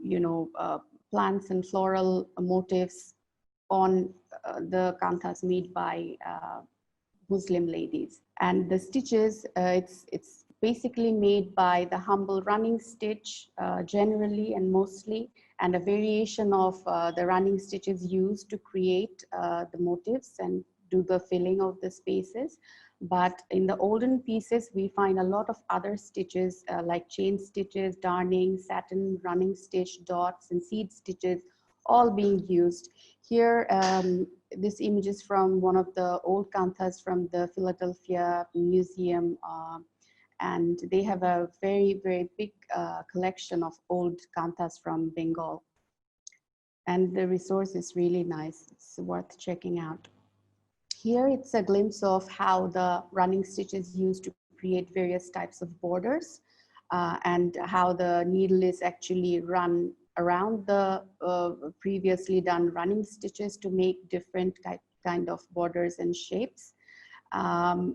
[SPEAKER 4] you know, plants and floral motifs on the kanthas made by Muslim ladies. And the stitches, it's basically made by the humble running stitch generally and mostly, and a variation of the running stitches used to create the motifs and do the filling of the spaces. But in the olden pieces, we find a lot of other stitches like chain stitches, darning, satin, running stitch, dots, and seed stitches, all being used. Here, this image is from one of the old kanthas from the Philadelphia Museum, and they have a very, very big collection of old kanthas from Bengal. And the resource is really nice. It's worth checking out. Here it's a glimpse of how the running stitch is used to create various types of borders and how the needle is actually run around the previously done running stitches to make different kind of borders and shapes.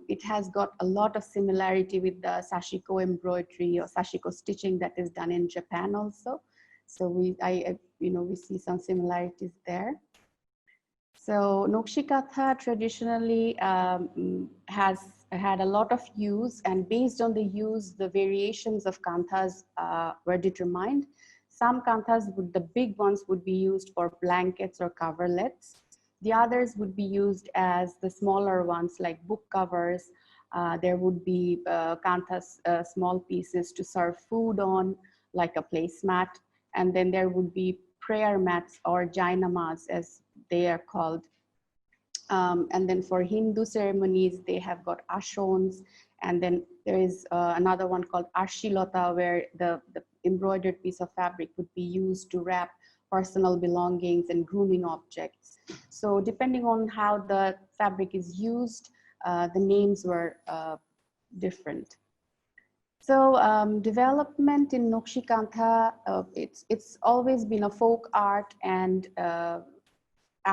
[SPEAKER 4] It has got a lot of similarity with the sashiko embroidery or sashiko stitching that is done in Japan also. So we see some similarities there. So Nokshikatha traditionally has had a lot of use, and based on the use, the variations of kanthas were determined. Some kanthas, the big ones, would be used for blankets or coverlets. The others would be used as the smaller ones like book covers. There would be kanthas, small pieces to serve food on, like a placemat. And then there would be prayer mats or jainamas as they are called. And then for Hindu ceremonies, they have got ashons. And then there is another one called arshilota, where the embroidered piece of fabric would be used to wrap personal belongings and grooming objects. So depending on how the fabric is used, the names were different. So development in Nokshikantha, it's always been a folk art, and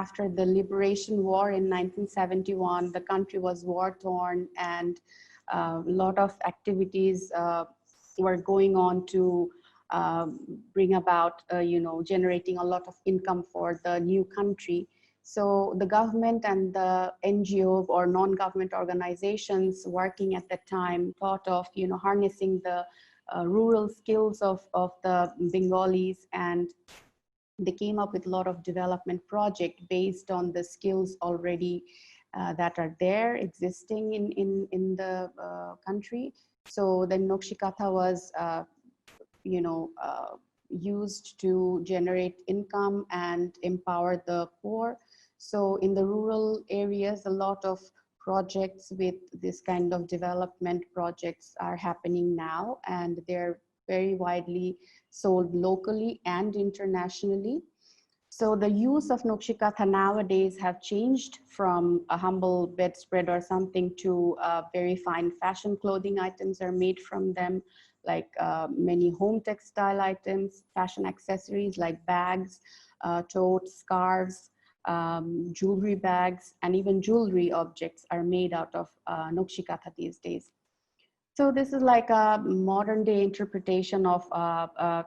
[SPEAKER 4] after the liberation war in 1971, the country was war-torn, and a lot of activities were going on to bring about, generating a lot of income for the new country. So the government and the NGO or non-government organizations working at that time thought of, harnessing the rural skills of the Bengalis, and they came up with a lot of development projects based on the skills already that are there existing in the country. So then Nokshikata was, used to generate income and empower the poor. So in the rural areas, a lot of projects with this kind of development projects are happening now, and they're very widely sold locally and internationally. So the use of Nokshikata nowadays have changed from a humble bedspread or something to very fine fashion clothing items are made from them, like many home textile items, fashion accessories like bags, totes, scarves, jewelry bags, and even jewelry objects are made out of Nokshikata these days. So this is like a modern day interpretation of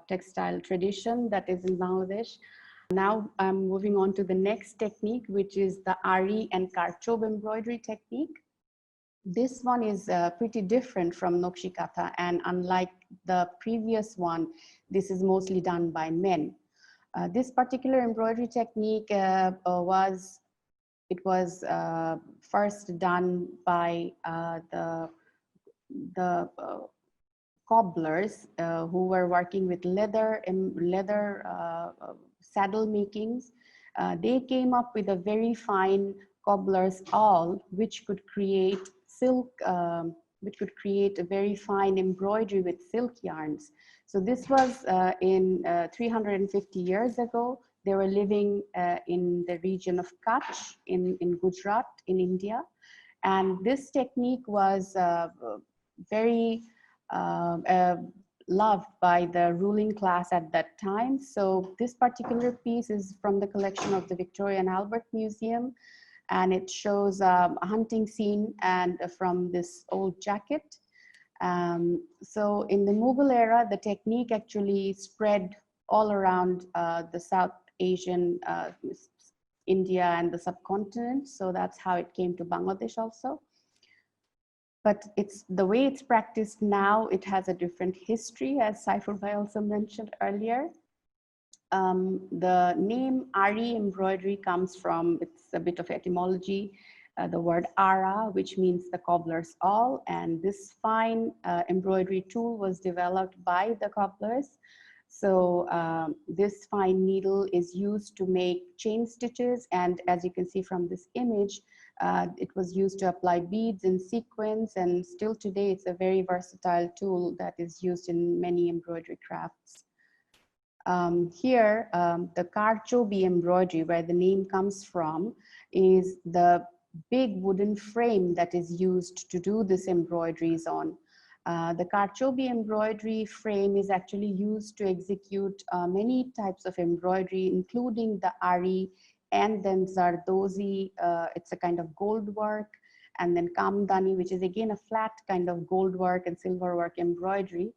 [SPEAKER 4] textile tradition that is in Bangladesh. Now I'm moving on to the next technique, which is the Ari and Karchov embroidery technique. This one is pretty different from Nokshikata, and unlike the previous one, this is mostly done by men. This particular embroidery technique was first done by the cobblers who were working with leather saddle makings. They came up with a very fine cobbler's awl, which could create silk, which could create a very fine embroidery with silk yarns. So this was in 350 years ago. They were living in the region of Kutch in Gujarat in India. And this technique was very loved by the ruling class at that time. So this particular piece is from the collection of the Victoria and Albert Museum, and it shows a hunting scene and from this old jacket. So in the Mughal era, the technique actually spread all around the South Asian, India and the subcontinent. So that's how it came to Bangladesh also. But it's the way it's practiced now, it has a different history, as Saifur Bhai also mentioned earlier. The name Ari embroidery comes from, it's a bit of etymology, the word ara, which means the cobbler's awl. And this fine embroidery tool was developed by the cobblers. So this fine needle is used to make chain stitches. And as you can see from this image, it was used to apply beads and sequins. And still today, it's a very versatile tool that is used in many embroidery crafts. Here, the Karchov embroidery, where the name comes from, is the big wooden frame that is used to do this embroideries on. The Karchov embroidery frame is actually used to execute many types of embroidery, including the Ari and then Zardozi. It's a kind of gold work, and then Kamdani, which is again a flat kind of gold work and silver work embroidery.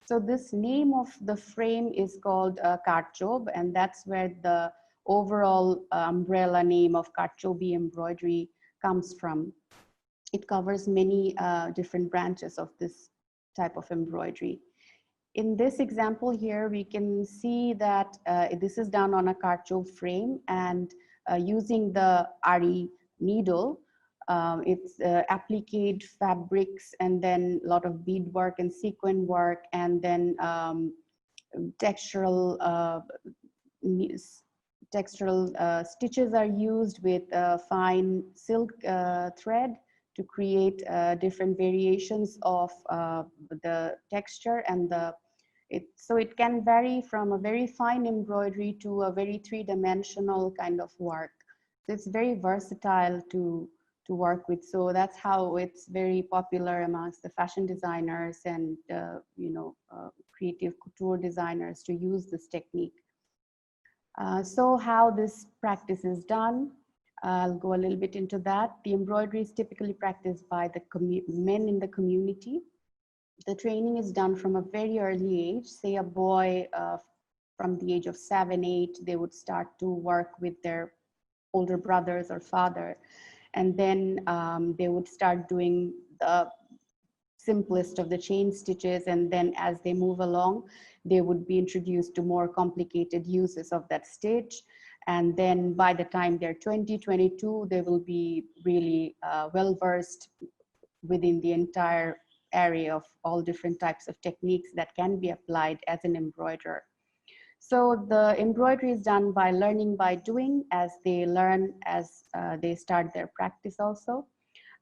[SPEAKER 4] So this name of the frame is called Karchov, and that's where the overall umbrella name of Karchov embroidery comes from. It covers many different branches of this type of embroidery. In this example here, we can see that this is done on a Karchov frame, and using the Ari needle, it's appliqued fabrics, and then a lot of beadwork and sequin work, and then textural stitches are used with fine silk thread to create different variations of the texture and so it can vary from a very fine embroidery to a very three-dimensional kind of work. So it's very versatile to work with. So that's how it's very popular amongst the fashion designers and creative couture designers to use this technique. So how this practice is done, I'll go a little bit into that. The embroidery is typically practiced by the men in the community. The training is done from a very early age. Say a boy from the age of 7, 8, they would start to work with their older brothers or father. And then they would start doing the simplest of the chain stitches. And then as they move along, they would be introduced to more complicated uses of that stitch. And then by the time they're 20, 22, they will be really well-versed within the entire area of all different types of techniques that can be applied as an embroiderer. So the embroidery is done by learning by doing, as they learn as they start their practice also.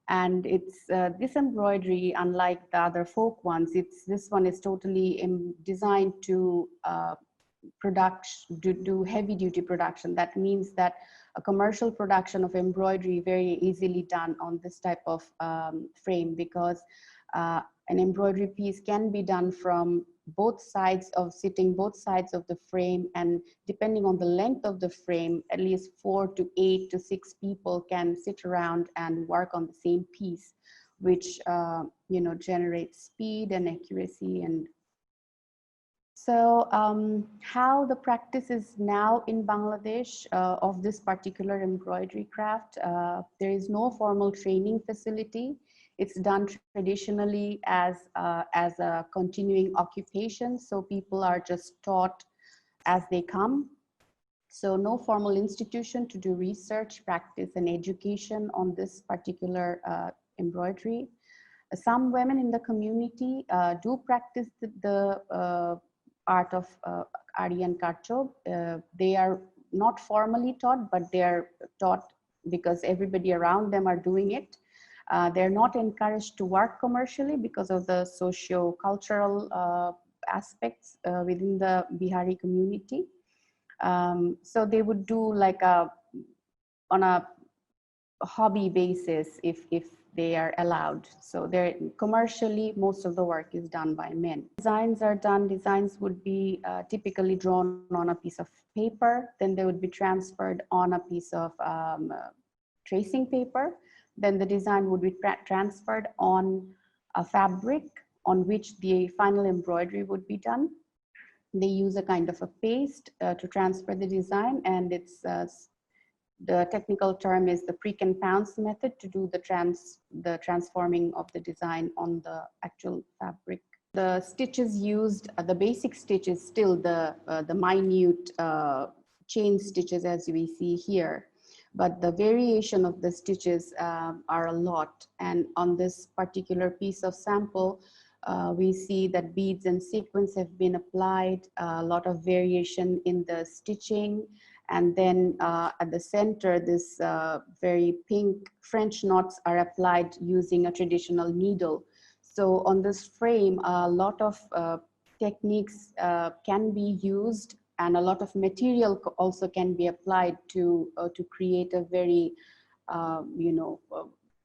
[SPEAKER 4] And it's this embroidery, unlike the other folk ones, this one is totally designed to do heavy duty production. That means that a commercial production of embroidery very easily done on this type of frame, because an embroidery piece can be done from both sides of the frame, and depending on the length of the frame, at least 4 to 8 to 6 people can sit around and work on the same piece, which you know, generates speed and accuracy. And so how the practice is now in Bangladesh of this particular embroidery craft, there is no formal training facility. It's done traditionally as a continuing occupation. So people are just taught as they come. So no formal institution to do research, practice, and education on this particular embroidery. Some women in the community do practice the art of Ari and Karchov. They are not formally taught, but they are taught because everybody around them are doing it. They're not encouraged to work commercially because of the socio-cultural aspects within the Bihari community. So they would do like on a hobby basis if they are allowed. So they're commercially, most of the work is done by men. Designs are done. Designs would be typically drawn on a piece of paper. Then they would be transferred on a piece of tracing paper. Then the design would be transferred on a fabric on which the final embroidery would be done. They use a kind of a paste to transfer the design, and it's the technical term is the prick and pounce method to do the transforming of the design on the actual fabric. The stitches used, the basic stitch is still the minute chain stitches as we see here. But the variation of the stitches are a lot. And on this particular piece of sample, we see that beads and sequins have been applied, a lot of variation in the stitching. And then at the center, this very pink French knots are applied using a traditional needle. So on this frame, a lot of techniques can be used, and a lot of material also can be applied to create a very, you know,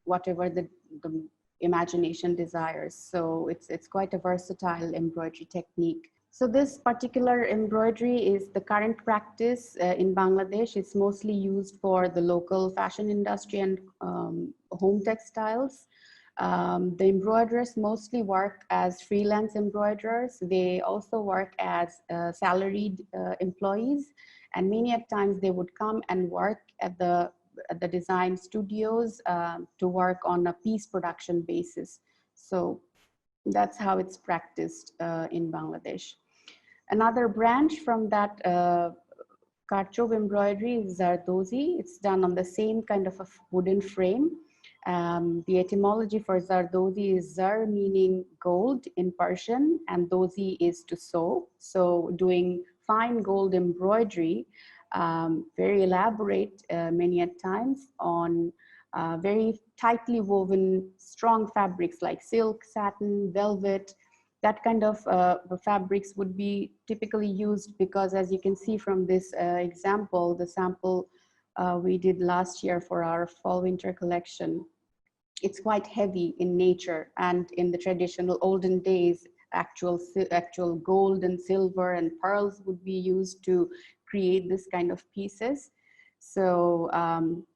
[SPEAKER 4] whatever the imagination desires. So it's quite a versatile embroidery technique. So this particular embroidery is the current practice in Bangladesh. It's mostly used for the local fashion industry and home textiles. The embroiderers mostly work as freelance embroiderers. They also work as salaried employees, and many at times they would come and work at the design studios to work on a piece production basis. So that's how it's practiced in Bangladesh. Another branch from that Karchov embroidery is Zardozi. It's done on the same kind of a wooden frame. The etymology for Zardozi is Zar, meaning gold in Persian, and Dozi is to sew. So doing fine gold embroidery, very elaborate many at times on very tightly woven strong fabrics like silk, satin, velvet. That kind of fabrics would be typically used because, as you can see from this example, the sample we did last year for our fall winter collection, it's quite heavy in nature, and in the traditional olden days, actual gold and silver and pearls would be used to create this kind of pieces. So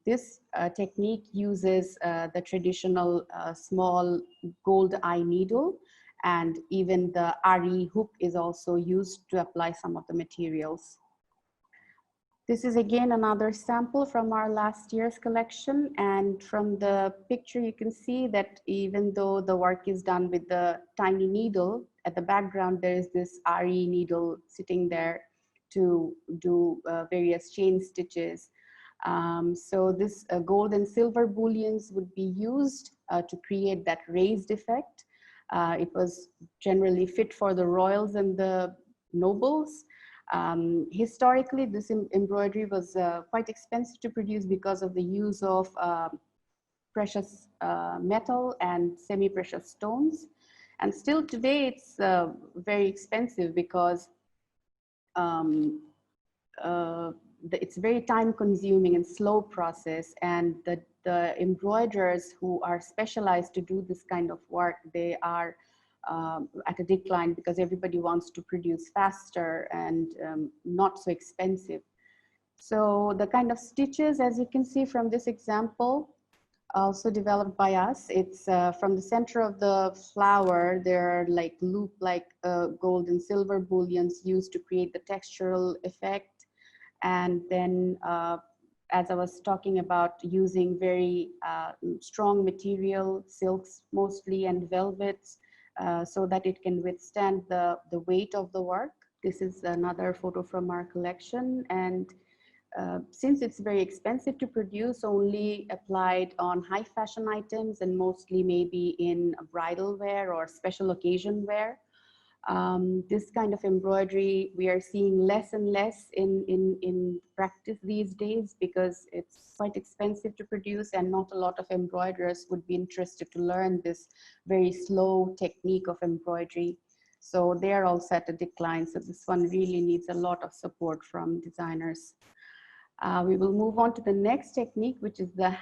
[SPEAKER 4] this technique uses the traditional small gold eye needle, and even the Ari hook is also used to apply some of the materials. This is again another sample from our last year's collection, and from the picture you can see that even though the work is done with the tiny needle, at the background there is this Ari needle sitting there to do various chain stitches. So this gold and silver bullions would be used to create that raised effect. It was generally fit for the royals and the nobles. Historically, this embroidery was quite expensive to produce because of the use of precious metal and semi-precious stones. And still today, it's very expensive because it's very time-consuming and slow process. And the embroiderers who are specialized to do this kind of work, they are at a decline because everybody wants to produce faster and not so expensive. So the kind of stitches, as you can see from this example, also developed by us, it's from the center of the flower, there are like loop-like gold and silver bullions used to create the textural effect. And then, as I was talking about, using very strong material, silks mostly, and velvets, so that it can withstand the weight of the work. This is another photo from our collection. And since it's very expensive to produce, only applied on high fashion items and mostly maybe in bridal wear or special occasion wear. This kind of embroidery we are seeing less and less in practice these days because it's quite expensive to produce, and not a lot of embroiderers would be interested to learn this very slow technique of embroidery. So they are also at a decline. So this one really needs a lot of support from designers. We will move on to the next technique, which is the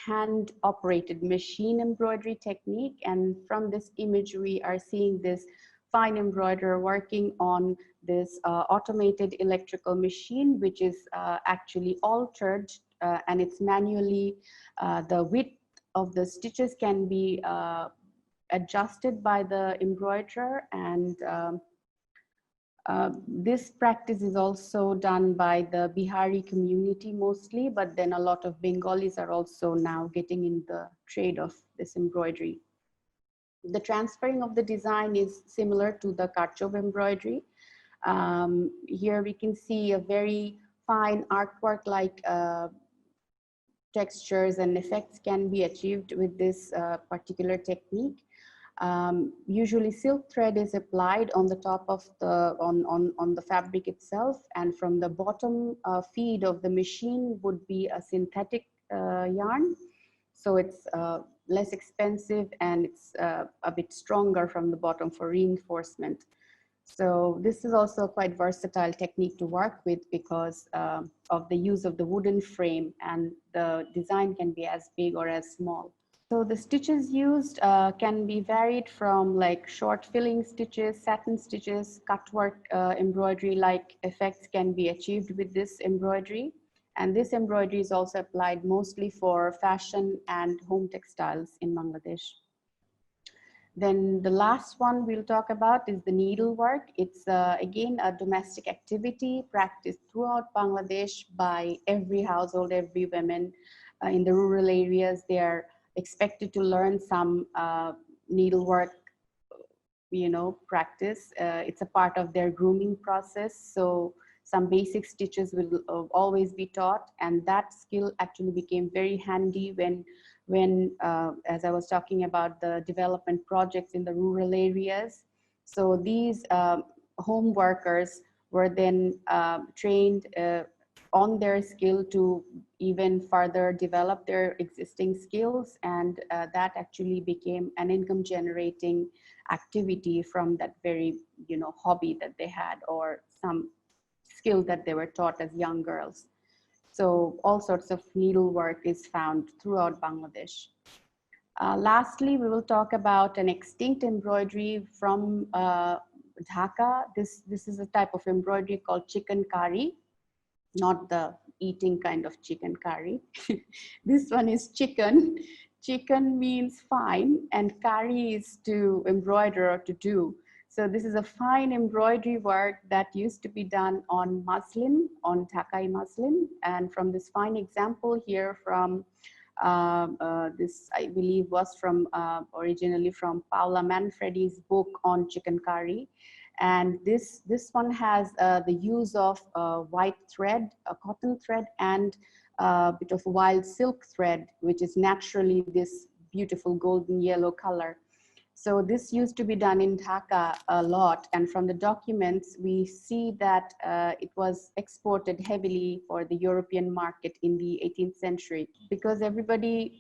[SPEAKER 4] hand-operated machine embroidery technique. And from this image, we are seeing this fine embroiderer working on this automated electrical machine, which is actually altered and it's manually, the width of the stitches can be adjusted by the embroiderer. And this practice is also done by the Bihari community mostly, but then a lot of Bengalis are also now getting in the trade of this embroidery. The transferring of the design is similar to the Karchov embroidery. Here we can see a very fine artwork like textures and effects can be achieved with this particular technique. Usually silk thread is applied on the top of the, on the fabric itself, and from the bottom feed of the machine would be a synthetic yarn. So it's less expensive and it's a bit stronger from the bottom for reinforcement. So this is also a quite versatile technique to work with because of the use of the wooden frame, and the design can be as big or as small. So the stitches used can be varied from like short filling stitches, satin stitches, cutwork embroidery-like effects can be achieved with this embroidery. And this embroidery is also applied mostly for fashion and home textiles in Bangladesh. Then the last one we'll talk about is the needlework. It's again a domestic activity practiced throughout Bangladesh by every household, every woman. In the rural areas, they are expected to learn some needlework, you know, practice. It's a part of their grooming process. So some basic stitches will always be taught, and that skill actually became very handy when as I was talking about the development projects in the rural areas. So these home workers were then trained on their skill to even further develop their existing skills, and that actually became an income generating activity from that very, you know, hobby that they had or some skill that they were taught as young girls. So all sorts of needlework is found throughout Bangladesh. Lastly, we will talk about an extinct embroidery from Dhaka. This is a type of embroidery called chicken curry. not the eating kind of chicken curry. This one is chicken. Chicken means fine, and curry is to embroider or to do. So this is a fine embroidery work that used to be done on muslin, on Dhakai muslin. And from this fine example here from this, I believe, was from originally from Paula Manfredi's book on chicken curry. And this one has the use of white thread, a cotton thread, and a bit of wild silk thread, which is naturally this beautiful golden yellow color. So this used to be done in Dhaka a lot, and from the documents we see that it was exported heavily for the European market in the 18th century, because everybody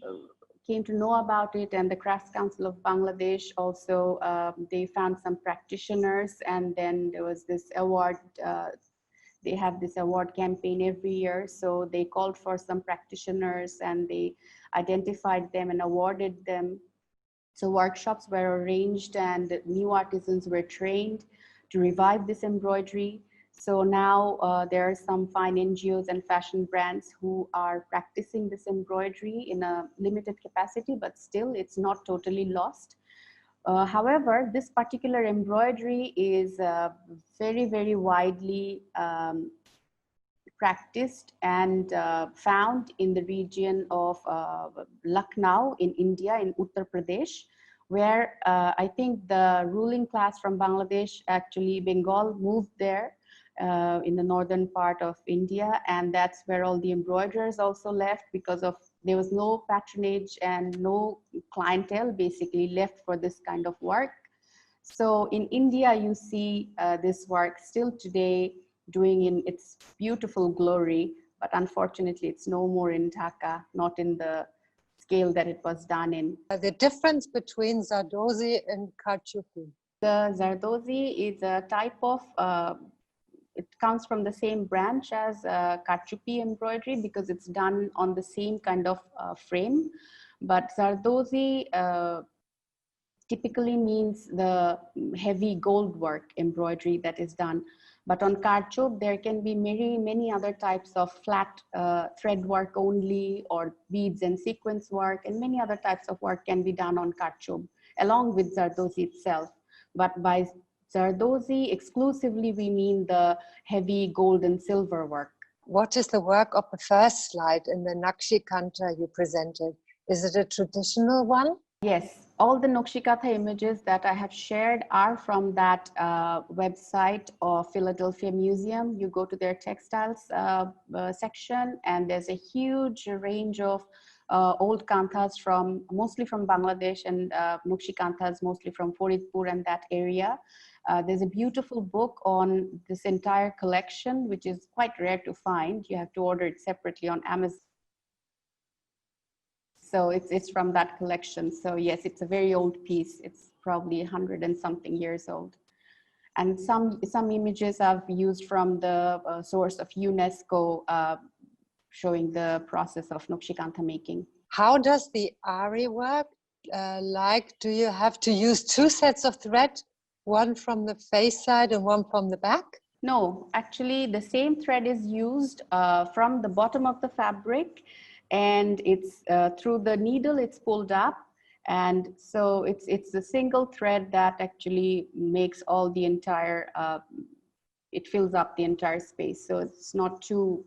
[SPEAKER 4] came to know about it, and the Crafts Council of Bangladesh also, they found some practitioners, and then there was this award, they have this award campaign every year, so they called for some practitioners and they identified them and awarded them. So workshops were arranged and new artisans were trained to revive this embroidery. So now there are some fine NGOs and fashion brands who are practicing this embroidery in a limited capacity, but still it's not totally lost. However, this particular embroidery is very, very widely practiced and found in the region of Lucknow in India, in Uttar Pradesh, where I think the ruling class from Bangladesh, actually Bengal, moved there in the northern part of India, and that's where all the embroiderers also left, because of there was no patronage and no clientele basically left for this kind of work. So in India, you see this work still today doing in its beautiful glory, but unfortunately it's no more in Dhaka, not in the scale that it was done in.
[SPEAKER 5] The difference between Zardozi and Kachuku.
[SPEAKER 4] The Zardozi is a type of, it comes from the same branch as Kachupi embroidery because it's done on the same kind of frame. But Zardozi typically means the heavy gold work embroidery that is done. But on Karchov, there can be many other types of flat thread work only, or beads and sequence work, and many other types of work can be done on Karchov, along with Zardozi itself. But by Zardozi exclusively, we mean the heavy gold and silver work.
[SPEAKER 5] What is the work of the first slide in the Nokshikanta you presented? Is it a traditional one?
[SPEAKER 4] Yes, all the Nokshikata images that I have shared are from that website of Philadelphia Museum. You go to their textiles section, and there's a huge range of old kanthas from mostly from Bangladesh, and Nokshikanthas mostly from Faridpur and that area. There's a beautiful book on this entire collection, which is quite rare to find. You have to order it separately on Amazon. So it's from that collection. So yes, it's a very old piece. It's probably 100 and something years old. And some images I've used from the source of UNESCO, showing the process of Nokshikantha making.
[SPEAKER 5] How does the Ari work? Do you have to use two sets of thread, one from the face side and one from the back?
[SPEAKER 4] No, actually the same thread is used from the bottom of the fabric, and it's through the needle it's pulled up, and so it's a single thread that actually makes all the entire it fills up the entire space. So it's not two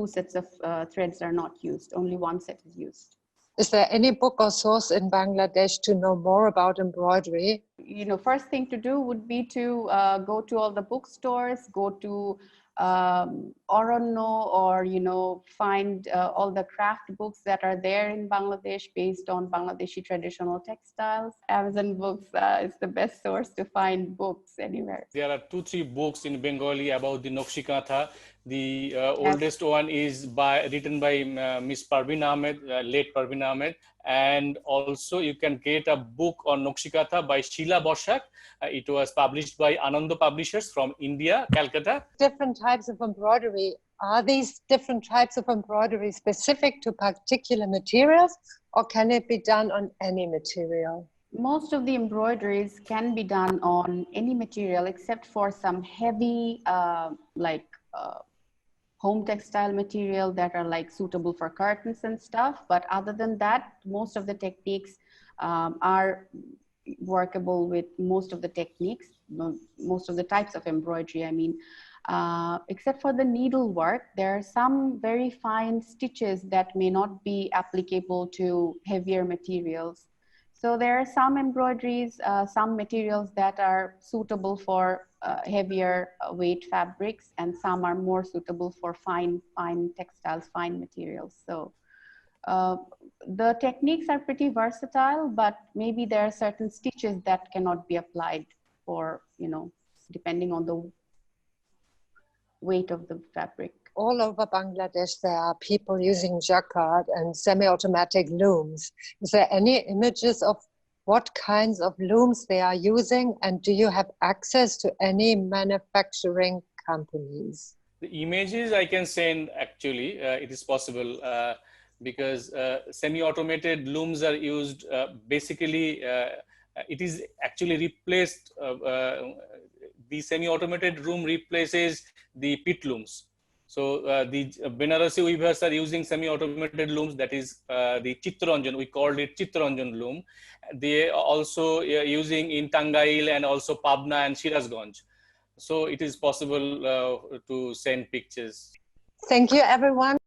[SPEAKER 4] sets of threads are not used, only one set is used.
[SPEAKER 5] Is there any book or source in Bangladesh to know more about embroidery?
[SPEAKER 4] You know, first thing to do would be to go to all the bookstores, go to Oronno, or find all the craft books that are there in Bangladesh based on Bangladeshi traditional textiles. Amazon Books is the best source to find books anywhere.
[SPEAKER 1] There are 2-3 books in Bengali about the Nokshikantha. The oldest one is written by Miss Parveen Ahmed, late Parveen Ahmed, and also you can get a book on Nokshikata by Sheila Boshak. It was published by Ananda Publishers from India, Calcutta.
[SPEAKER 5] Different types of embroidery. Are these different types of embroidery specific to particular materials, or can it be done on any material?
[SPEAKER 4] Most of the embroideries can be done on any material except for some heavy home textile material that are like suitable for curtains and stuff. But other than that, most of the techniques are workable with most of the techniques, most of the types of embroidery, I mean, except for the needlework. There are some very fine stitches that may not be applicable to heavier materials. So there are some embroideries, some materials that are suitable for heavier weight fabrics, and some are more suitable for fine textiles, fine materials. So the techniques are pretty versatile, but maybe there are certain stitches that cannot be applied for, you know, depending on the weight of the fabric.
[SPEAKER 5] All over Bangladesh, there are people using jacquard and semi-automatic looms. Is there any images of what kinds of looms they are using? And do you have access to any manufacturing companies?
[SPEAKER 1] The images I can send, actually, it is possible because semi-automated looms are used basically, it is actually replaced, the semi-automated loom replaces the pit looms. So the Benarasi weavers are using semi-automated looms, that is the Chittaranjan, we called it Chittaranjan loom. They are also using in Tangail and also Pabna and Shirazganj. So it is possible to send pictures.
[SPEAKER 5] Thank you, everyone.